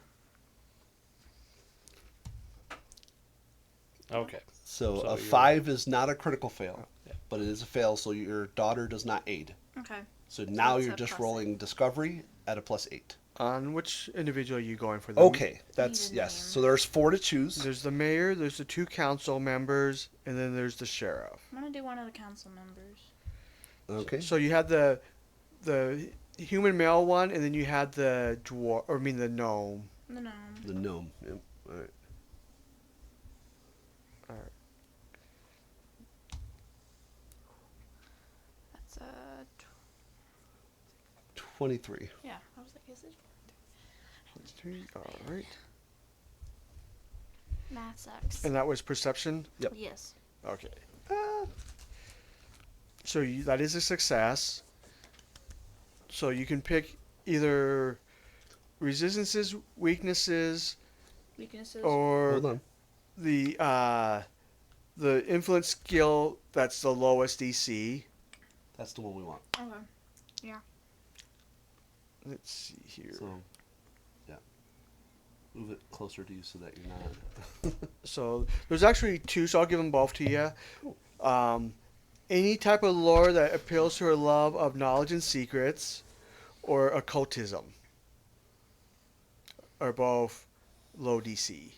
Okay. So So a you're- 5 is not a critical fail, Yeah. but it is a fail. So your daughter does not aid. Okay. So now it's you're a just +8. rolling discovery at a +8. On which individual are you going for? Them? Okay, that's a yes. name. So there's 4 to choose. There's the mayor, there's the 2 council members, and then there's the sheriff. I'm gonna do one of the council members. Okay. So you had the human male one, and then you had the dwarf, or I mean the gnome. The gnome. The gnome. Yep. All right. That's 23. yeah. I was like, is it? All right. Math sucks. And that was perception. Yep. Yes. Okay. So that is a success. So you can pick either resistances, weaknesses, Weaknesses. or Hold on. the influence skill that's the lowest DC. That's the one we want. Okay. Let's see here. So, yeah. Move it closer to you so that you're not. So there's actually 2, so I'll give them both to you. Any type of lore that appeals to her love of knowledge and secrets, or occultism, are both low DC.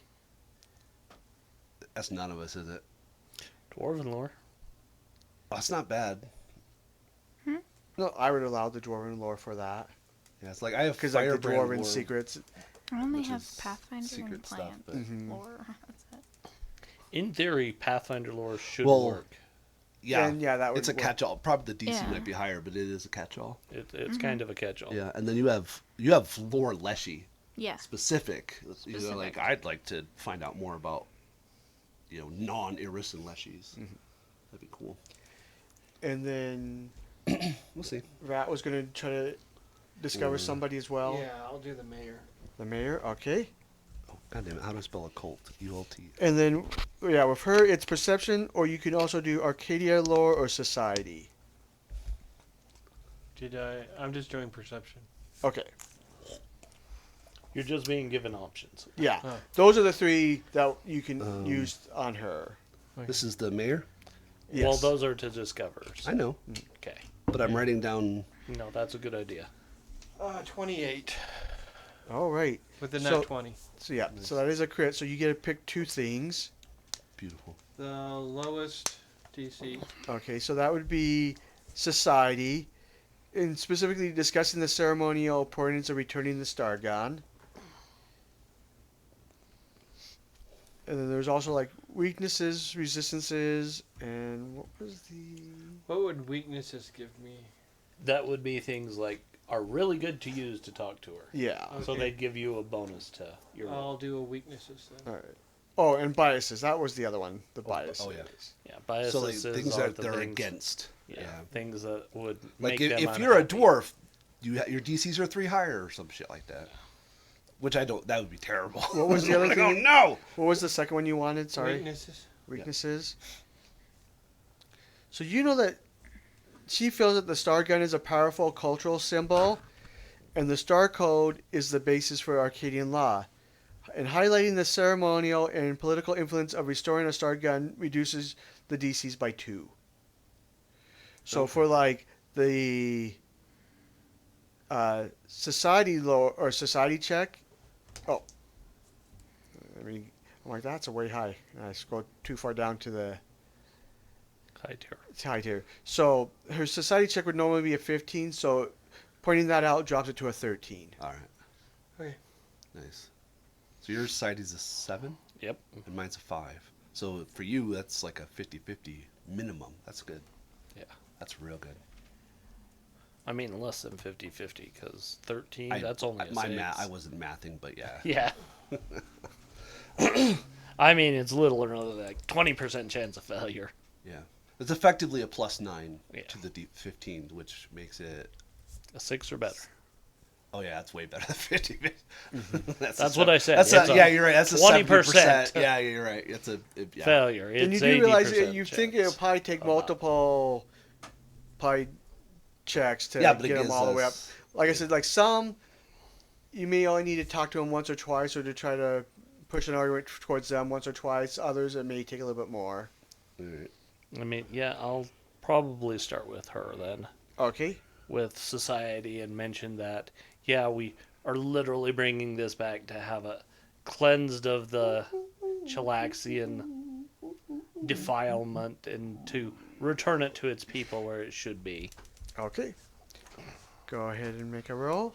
That's none of us, is it? Dwarven lore. Oh, it's not bad. No, I would allow the dwarven lore for that Yeah, it's like I have because like the firebrand dwarven lore, secrets. I only which have is Pathfinder secret and stuff, plant but- Mhm. lore. That's it. In theory, Pathfinder lore should Well, work. Yeah, Then, yeah, that would it's a work. catch-all. Probably the DC Yeah. might be higher, but it is a catch-all. It's kind of a catch-all. Yeah, and then you have lore Leshy Yeah. specific. You know, like Specific. I'd like to find out more about non-Irisan Leshies. That'd be cool. And then We'll see. Rat was going to try to discover somebody as well. Yeah, I'll do the mayor. The mayor, okay. Oh, God damn it! How do I spell occult? U-L-T. And then, yeah, with her, it's perception, or you can also do Arcadia lore or society. I'm just doing perception. Okay. You're just being given options. Yeah, Oh. those are the 3 that you can use on her. This is the mayor. Yes. Well, those are to discover. I know, Okay. but I'm writing down. No, that's a good idea. 28 All right. with the So- nat 20. So yeah, Nice. so that is a crit. So you get to pick 2 things. Beautiful. The lowest DC. Okay, so that would be society, and specifically discussing the ceremonial importance of returning the star gun. And then there's also like weaknesses, resistances, and what was the? What would weaknesses give me? That would be things like are really good to use to talk to her. Yeah. So Okay. they'd give you a bonus to your roll. I'll do a weaknesses then. All right. Oh, and biases. That was the other one. The biases. oh, yeah. Yeah, biases So like things are that the they're things, against. Yeah, things that would Like make them if you're a unhappy. dwarf, your DCs are 3 higher or some shit like that. Which I don't. That would be terrible. What was the other Like, thing? oh no! What was the second one you wanted? Sorry. Weaknesses. Weaknesses. So you know that she feels that the star gun is a powerful cultural symbol, and the star code is the basis for Arcadian law. And highlighting the ceremonial and political influence of restoring a star gun reduces the DCs by 2. So Okay. for like the society law or society check, oh, I mean, I'm like that's a way high. And I scrolled too far down to the High tier. high tier. So her society check would normally be a 15. So pointing that out drops it to a 13. All right. Okay. Nice. So your society's a 7, Yep. and mine's a 5. So for you, that's like a 50-50 minimum. That's good. Yeah. That's real good. I mean, less than 50-50 because 13. I- that's only a my 6. math. I wasn't mathing, but yeah. Yeah. I mean, it's little or like 20% chance of failure. Yeah. It's effectively a +9 Yeah. to the 15, which makes it. A 6 or better. Oh yeah, that's way better than 50. That's what I said. That's It's a yeah, you're right. That's a 20%. 70%. Yeah, you're right. It's a yeah. Failure. And you It's do realize that 80% you think chance. it'll probably take multiple pie checks to Yeah, but it get them gives all the way up. us- Like I said, like some, you may only need to talk to them once or twice, or to try to push an argument towards them once or twice. Others, it may take a little bit more. All right. I mean, yeah, I'll probably start with her then. Okay. With society and mention that, yeah, we are literally bringing this back to have it cleansed of the Chilaxian defilement and to return it to its people where it should be. Okay. Go ahead and make a roll.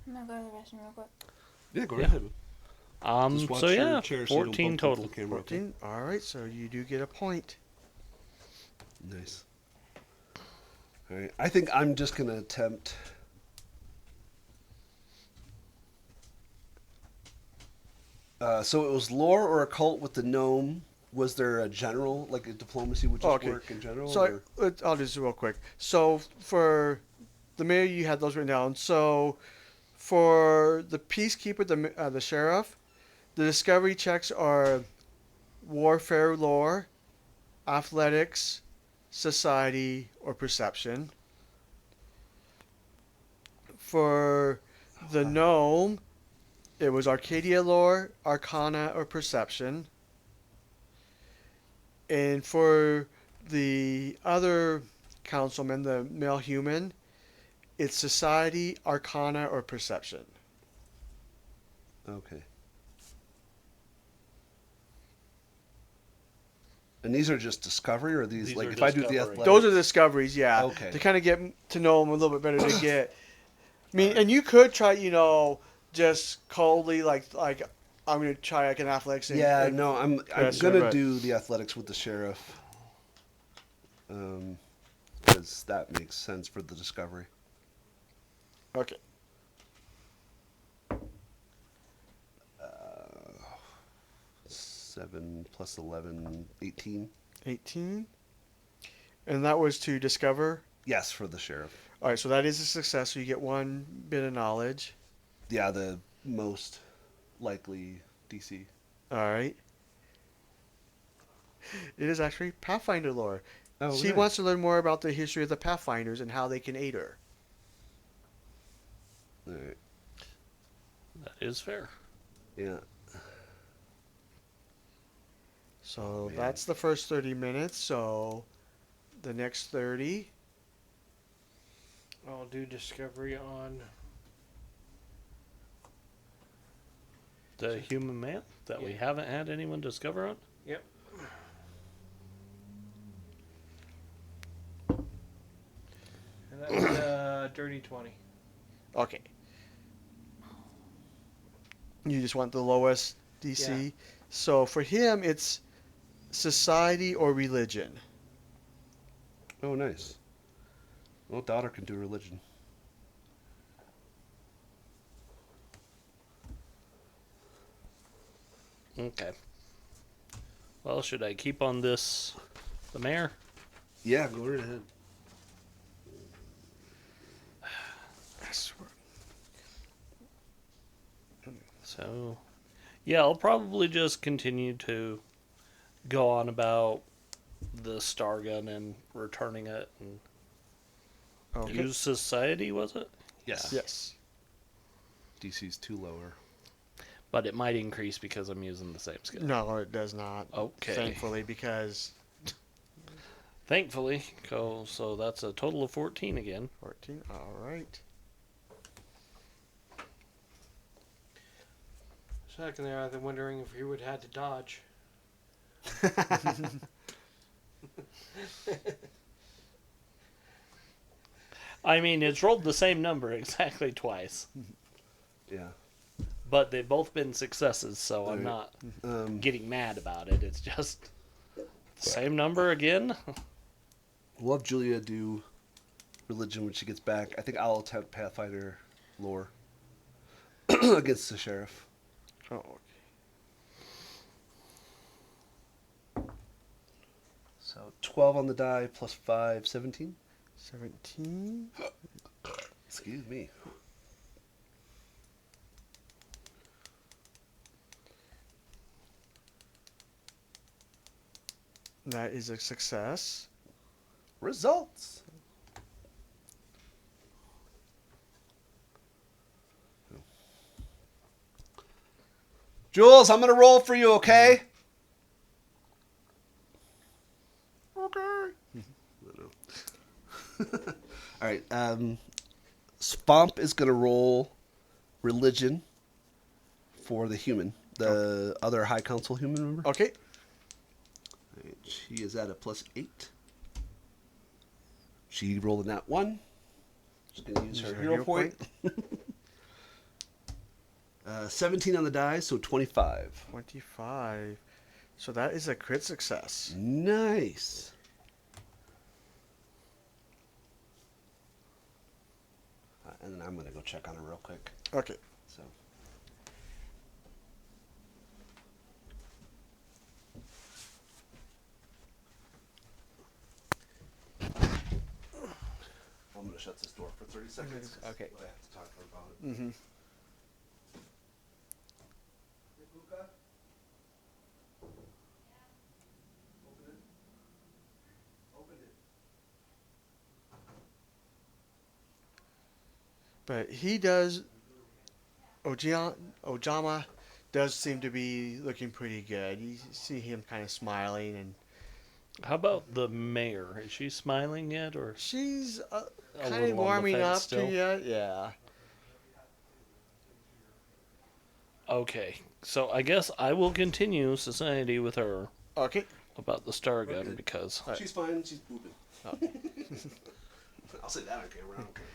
I'm gonna go to the restroom real quick. Yeah, go Yeah. ahead. Just watch So your yeah, chair so you don't 14 bump into total. the camera, okay? 14. All right, so you do get a point. Nice. All right. I think I'm just gonna attempt. So it was lore or occult with the gnome. Was there a general, like a diplomacy would just Okay. work in general? So I'll do this real quick. So for the mayor, you had those written down. So for the peacekeeper, the sheriff, the discovery checks are warfare lore, athletics, society, or perception. For the gnome, it was Arcadia lore, arcana, or perception. And for the other councilman, the male human, it's society, arcana, or perception. Okay. And these are just discovery, or these, These like are if I do the discovery. athletic? Those are discoveries, yeah. Okay. To kind of get to know them a little bit better to get. I mean, and you could try, just coldly, like I'm going to try like an athletics. Yeah, no, I'm Yes, gonna but- do the athletics with the sheriff, because that makes sense for the discovery. Okay. 7 plus 11, 18. 18. And that was to discover. Yes, for the sheriff. All right, so that is a success. So you get 1 bit of knowledge. Yeah, the most likely DC. All right. It is actually Pathfinder lore. Oh, She nice. wants to learn more about the history of the Pathfinders and how they can aid her. All right. That is fair. Yeah. So man. that's the first 30 minutes. So the next 30. I'll do discovery on. The human man that we Yeah. haven't had anyone discover on? Yep. And that's dirty 20. Okay. You just want the lowest DC. Yeah. So for him, it's society or religion. Oh, nice. Well, daughter can do religion. Okay. Well, should I keep on this, the mayor? Yeah, go right ahead. So, yeah, I'll probably just continue to go on about the star gun and returning it and Okay. use society, was it? Yes. Yes. DC's too lower. But it might increase because I'm using the same skill. No, it does not. Okay. Thankfully, because Thankfully, so that's a total of 14 again. 14. All right. Second there, I've been wondering if you would have had to dodge. I mean, it's rolled the same number exactly twice, Yeah. but they've both been successes, so I'm Right. not getting mad about it. It's just the same number again. We'll have Julia do religion when she gets back. I think I'll attempt Pathfinder lore against the sheriff. Oh, okay. So 12 on the die plus 5, 17. 17. Excuse me. That is a success. Results. Jules, I'm going to roll for you, okay? Okay. All right. Spomp is going to roll religion for the human, the other High Council human, remember? Okay. All right, she is at a +8. She rolled a nat 1. She's going to use her hero point. 17 on the die, so 25. 25. So that is a crit success. Nice. And then I'm going to go check on her real quick. Okay. So. I'm going to shut this door for 30 seconds. Okay. I have to talk to her about it. Mm-hmm. But he does. Ojama does seem to be looking pretty good. You see him kind of smiling, and How about the mayor? Is she smiling yet, or she's A kind little on of the warming fence up still? to you. Yeah. okay? So I guess I will continue society with her Okay. about the star gun Okay. because Right. She's fine. She's pooping. Okay. I'll say that on camera. I don't care.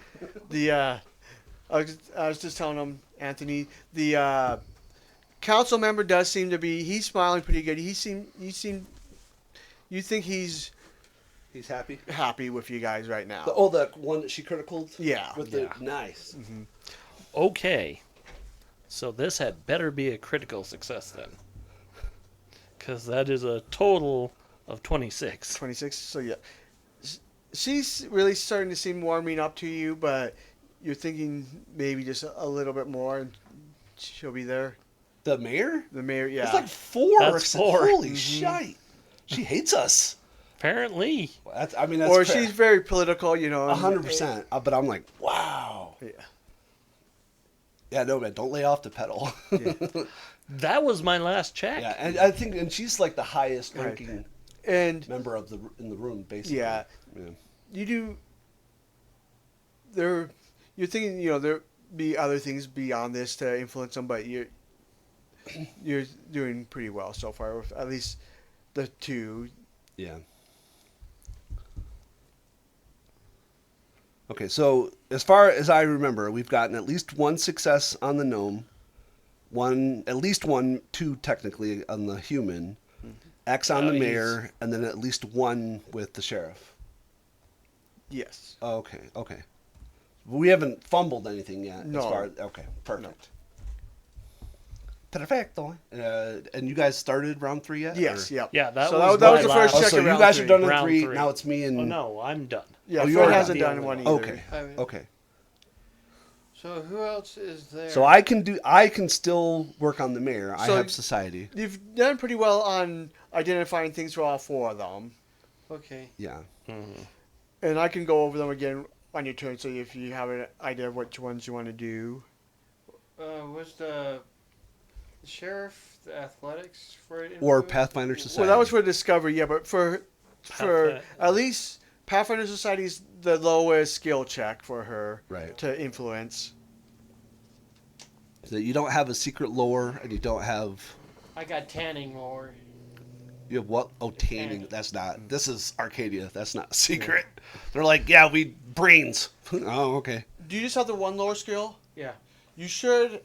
The I was just telling him, Anthony, the council member does seem to be. He's smiling pretty good. You think he's He's happy. happy with you guys right now? The one that she criticaled? Yeah. With Yeah. the nice. okay. So this had better be a critical success then, because that is a total of 26. 26. So yeah, she's really starting to seem warming up to you, but you're thinking maybe just a little bit more, and she'll be there. The mayor? The mayor, yeah. It's like 4. That's 4. Holy shite. She hates us. Apparently, Well, that's or fair. she's very political, you know. 100%. But I'm like, wow. Yeah. Yeah, no, man, don't lay off the pedal. That was my last check. Yeah, and I think, and she's like the highest Right. ranking And member of in the room, basically. yeah, you do. You're thinking, there be other things beyond this to influence them, but you're doing pretty well so far with at least the two. Yeah. Okay, so as far as I remember, we've gotten at least one success on the gnome, two technically on the human, X on the mayor, and then at least one with the sheriff. Yes. Oh, okay. We haven't fumbled anything yet. No. Okay, perfect. Perfecto. And you guys started round 3 yet? Yes. Or? Yep. Yeah, that so was that was my the first last- check. So of you round guys three. are done in Round 3. three. Now it's me and. Oh no, I'm done. Yeah, Oh, you Fred are hasn't done. done one either. Okay. I- Okay. So who else is there? So I can still work on the mayor. I So- have society. You've done pretty well on identifying things for all 4 of them, Okay. Yeah. and I can go over them again on your turn. So if you have an idea of which ones you want to do. Was the sheriff the athletics for it? Or influence? Pathfinder Society. Well, that was for Discovery, yeah, but for Pathfinder. at least Pathfinder Society's the lowest skill check for her Right. to influence. So you don't have a secret lore, and you don't have. I got tanning more. You have what? Oh, tanning. Tanning. That's not. This is Arcadia. That's not a secret. They're like, yeah, we brains. Oh, okay. Do you just have the one lore skill? Yeah. You should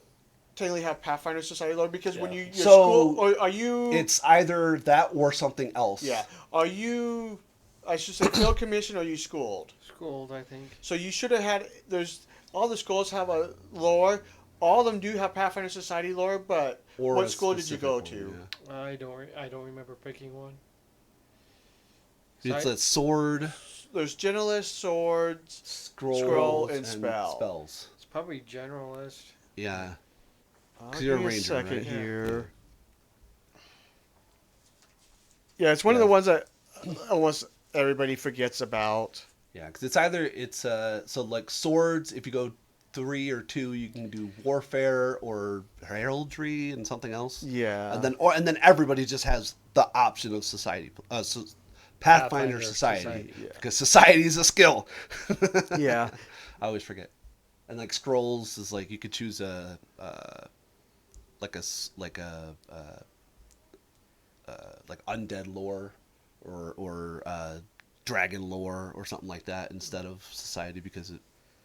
technically have Pathfinder Society lore because when Yeah. your So, school, or are you? It's either that or something else. Yeah. Are you? I should say field commission. Or are you schooled? Schooled, I think. So you should have had. There's all the schools have a lore. All of them do have Pathfinder Society lore, but Or what a school did you specific go one, to? yeah. I don't remember picking one. It's So a sword, There's generalist, swords. scroll, and spell. spells. It's probably generalist. Yeah. Give you're a me a ranger, second right? here. Yeah, it's one of the ones that almost everybody forgets about. Yeah, because it's so like swords. If you go 3 or 2, you can do warfare or heraldry and something else. Yeah. And then everybody just has the option of society, Pathfinder Pathfinder Society, Society, yeah. because society is a skill. Yeah. I always forget. And like scrolls is like you could choose like undead lore or dragon lore or something like that instead of society because it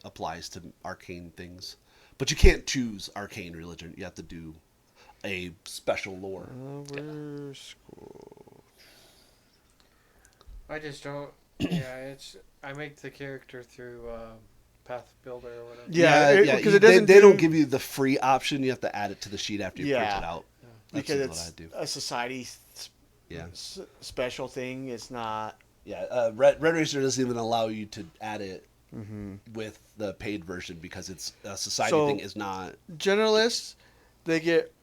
applies to arcane things. But you can't choose arcane religion. You have to do a special lore. Where's school? I just don't. Yeah, I make the character through Path Builder or whatever. Yeah, because you- it doesn't. They don't give you the free option. You have to add it to the sheet after you print Yeah. it out. That's because what I it's do. a society Yeah. special thing. It's not. Yeah, Red Racer doesn't even allow you to add it Mm-hmm. with the paid version because it's a society So- thing is not. Generalists, they get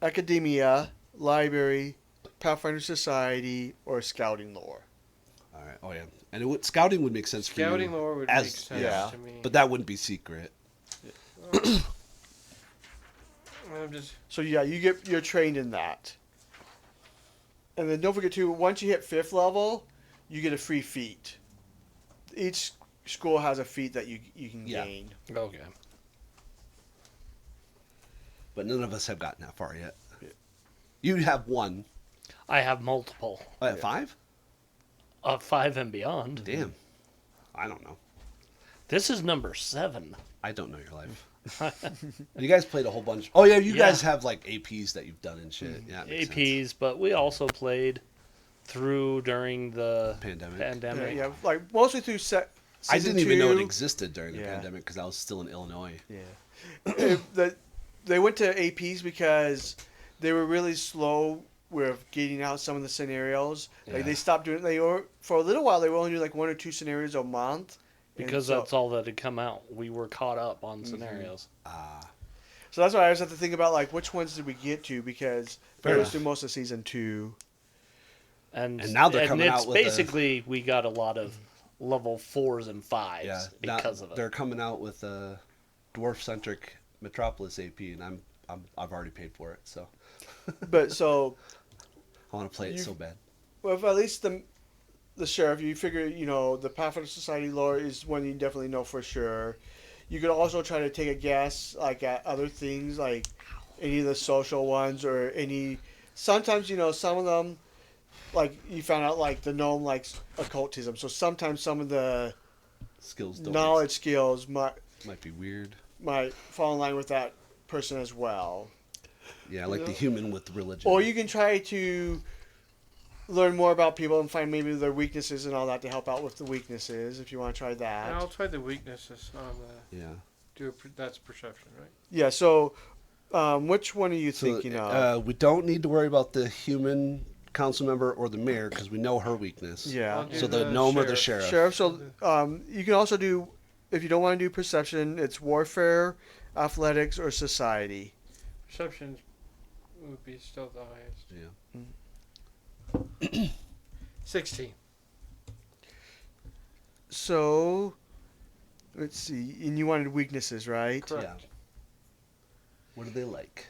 academia, library, Pathfinder Society, or scouting lore. All right. Oh yeah, and scouting would make sense Scouting for you, lore would as- make sense yeah. to me. but that wouldn't be secret. I'm just. So yeah, you're trained in that. And then don't forget too, once you hit 5th level, you get a free feat. Each school has a feat that you can Yeah. gain. Okay. But none of us have gotten that far yet. Yeah. You have one. I have multiple. At 5? 5 and beyond. Damn. I don't know. This is number 7. I don't know your life. You guys played a whole bunch. Oh yeah, you Yeah. guys have like APs that you've done and shit. Yeah, it makes sense. APs, but we also played through during the Pandemic. Yeah, like mostly through I didn't even know it two. existed during the Yeah. pandemic because I was still in Illinois. Yeah. They went to APs because they were really slow with getting out some of the scenarios. Like Yeah. they stopped doing. For a little while they were only doing like 1 or 2 scenarios a month. And because so, that's all that had come out. We were caught up on scenarios. So that's why I always have to think about like which ones did we get to because Fair it was enough. through most of season 2. And now they're coming it's out with a- basically we got a lot of level 4s and 5s Yeah, because of it. They're coming out with dwarf-centric Metropolis AP, and I've already paid for it, so But so, I want to play it You- so bad. well, if at least the sheriff, you figure, the Pathfinder Society lore is one you definitely know for sure. You could also try to take a guess, like, at other things, like any of the social ones or any. Sometimes, some of them, like, you found out, like, the gnome likes occultism. So sometimes some of the Skills don't knowledge skills might be weird. might fall in line with that person as well. Yeah, like You the know? human with religion. Or you can try to learn more about people and find maybe their weaknesses and all that to help out with the weaknesses if you want to try that. And I'll try the weaknesses on the. Yeah. That's perception, right? Yeah, so which one are you So thinking of? we don't need to worry about the human council member or the mayor because we know her weakness. Yeah. I'll do So the gnome or the sheriff. Sheriff, so you can also do, if you don't want to do perception, it's warfare, athletics, or society. Perception would be still the highest. Yeah. 16. So, let's see. And you wanted weaknesses, right? Correct. Yeah. What do they like?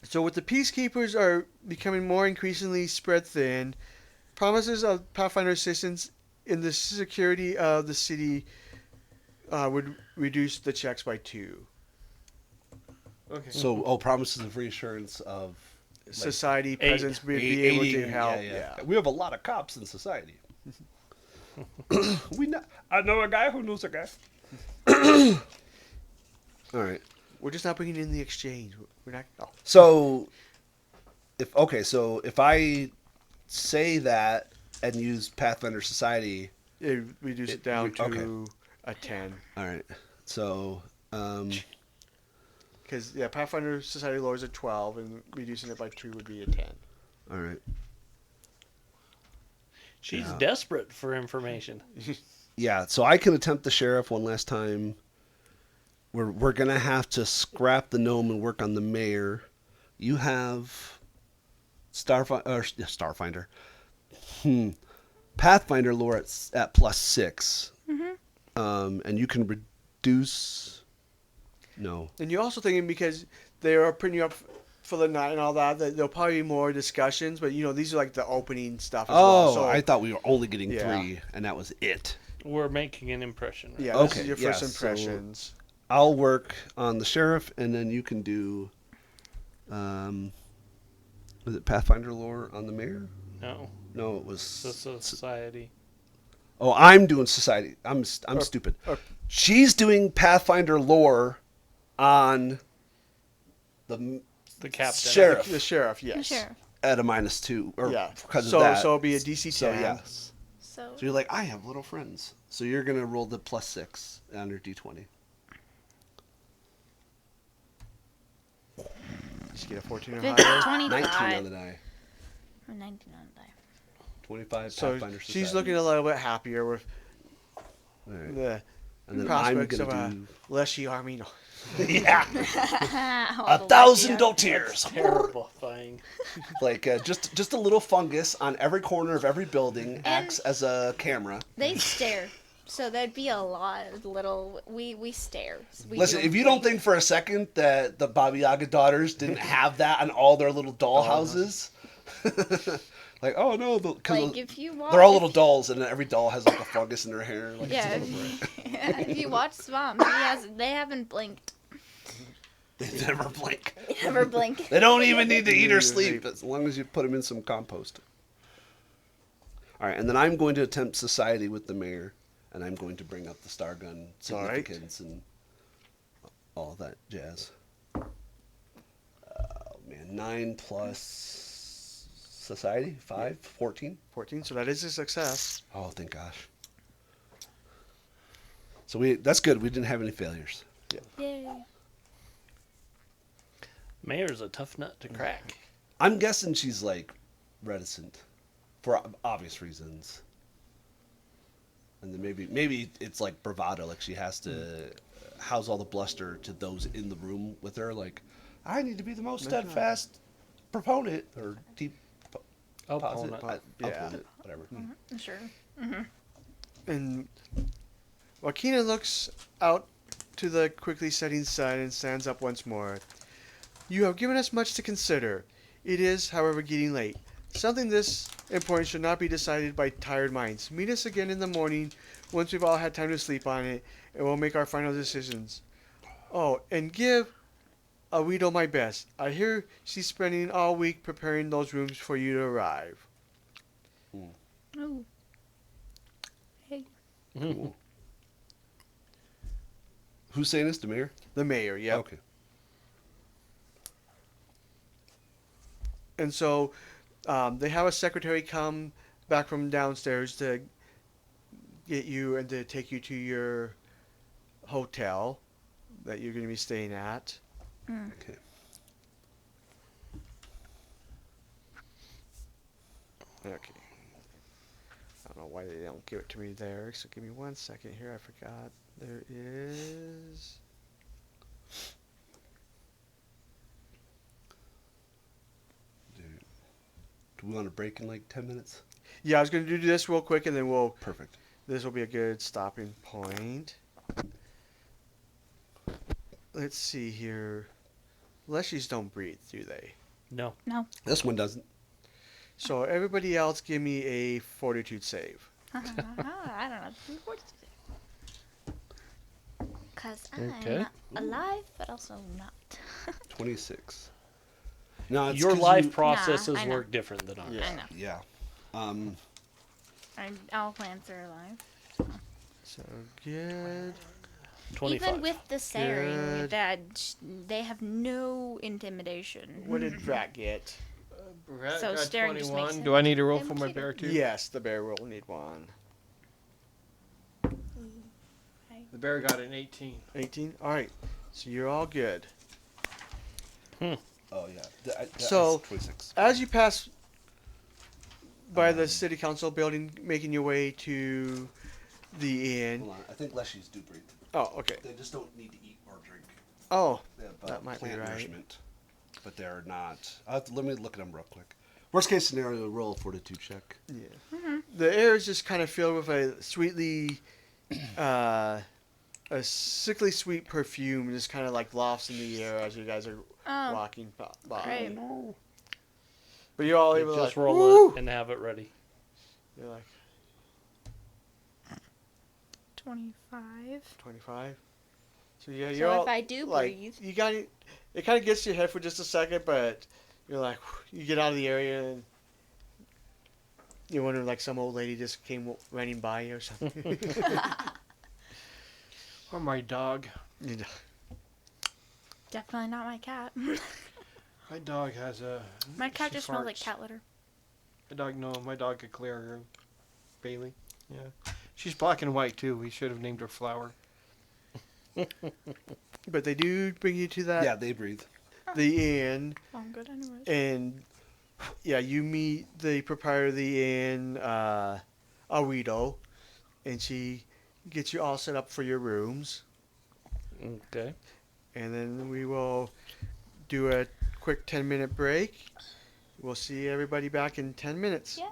So, with the peacekeepers are becoming more increasingly spread thin, promises of Pathfinder assistance in the security of the city would reduce the checks by 2. Okay. So, promises of reassurance of Society presence would be able to help. Yeah. We have a lot of cops in society. I know a guy who knows a guy. All right. We're just not bringing in the exchange. We're not. Oh. So, if I say that and use Pathfinder Society, It reduce it down to okay. a 10. all right. So, Because, Pathfinder Society lore is a 12, and reducing it by 2 would be a 10. all right. She's Yeah. desperate for information. Yeah. So I can attempt the sheriff one last time. We're gonna have to scrap the gnome and work on the mayor. You have Starfinder. Pathfinder lore at +6. Mm-hmm. And you can reduce. No. And you're also thinking because they are putting you up for the night and all that there'll probably be more discussions, but these are like the opening stuff as well. Oh, So, I thought we were only getting Yeah. 3, and that was it. We're making an impression. Right? yeah, this Okay, is your yeah, first so- impressions. I'll work on the sheriff, and then you can do. Was it Pathfinder lore on the mayor? No, No, it was. society. Oh, I'm doing society. I'm stupid. She's doing Pathfinder lore on the The captain. sheriff The sheriff, yes. The sheriff. at a -2, or Yeah. because So of that. it'll be a DC 10. So yes. So So you're like, I have little friends. So you're gonna roll the +6 on your D20. Just get a 14 or 50, higher. 19 on the 25. die. Or 19 on the die. 25 So Pathfinder she's Society. looking a little bit happier with All right. the And then I'm prospects of gonna a do. leshy army. No. Yeah. All the 1,000 lucky- dotiers. Terrifying. Like just a little fungus on every corner of every building acts as a camera. They stare. So that'd be a lot of little. We stare. We Listen, if you don't think for a second that the Baba Yaga daughters didn't have that on all their little doll houses, like, oh no, because like if you watch, they're all little dolls, and every doll has like a fungus in her hair. Like, Yeah, it's a little bright. if you watch Swamp, they haven't blinked. They never blink. They never blink. They don't even need to eat or sleep as long as you put them in some compost. All right, and then I'm going to attempt society with the mayor, and I'm going to bring up the star gun All right. significance and all that jazz. Oh man, 9 plus society 5, 14. 14, so that is a success. Oh, thank gosh. So that's good. We didn't have any failures. Yay. Mayor's a tough nut to crack. I'm guessing she's like reticent for obvious reasons. And then maybe it's like bravado, like she has to house all the bluster to those in the room with her. Like, I need to be the most steadfast proponent or deep Opponent. Yeah. opponent, whatever. Sure. And Joaquina looks out to the quickly setting sun and stands up once more. You have given us much to consider. It is, however, getting late. Something this important should not be decided by tired minds. Meet us again in the morning once we've all had time to sleep on it, and we'll make our final decisions. Oh, and give Awido my best. I hear she's spending all week preparing those rooms for you to arrive. Oh. Hey. Cool. Who's saying this? The mayor? The mayor, yeah. Okay. And so they have a secretary come back from downstairs to get you and to take you to your hotel that you're going to be staying at. Okay. Okay. I don't know why they don't give it to me there, so give me 1 second here. I forgot. There is... Do we want to break in like 10 minutes? Yeah, I was going to do this real quick, and then Perfect. this will be a good stopping point. Let's see here. Leshies don't breathe, do they? No. No. This one doesn't. So everybody else give me a fortitude save. I don't know. What to do? Because I'm Okay. alive, but also not. 26. No, it's Your 'cause life you- processes I know. work different than ours. Yeah. I know. Yeah. All plants are alive. So good. 25. Even with the Saring, Good. that they have no intimidation. What did Brat get? Brett So got staring just 21. makes Do I need to roll him for my cuter. bear too? Yes, the bear will need one. The bear got an 18. 18? Alright. So you're all good. Oh, yeah. So- 26. As you pass by the city council building, making your way to the inn. Hold on. I think Leshies do breathe. Oh, okay. They just don't need to eat or drink. Oh, They have That might be plant right. nourishment, but they're not. Let me look at them real quick. Worst case scenario, roll a fortitude check. yeah. The air is just kind of filled with a sweetly, a sickly sweet perfume, just kind of like lofts in the air as you guys are Oh, walking by. great. But you're all You able to just like, roll "Woo!" it and have it ready. You're like 25. 25. So yeah, So you're all if I do like breathe, you got it. It kind of gets to your head for just a second, but you're like you get out of the area and you wonder like some old lady just came running by you or something. Or my dog. You know. definitely not my cat. My dog has a. My cat she just smells like farts. cat litter. My dog could clear her. Bailey. Yeah. She's black and white too. We should have named her Flower. But they do bring you to that Yeah, they breathe. the inn, Oh, I'm good anyways. and yeah, you meet the proprietor of the inn, Awido, and she gets you all set up for your rooms, Okay. and then we will do a quick 10-minute break. We'll see everybody back in 10 minutes. Yeah.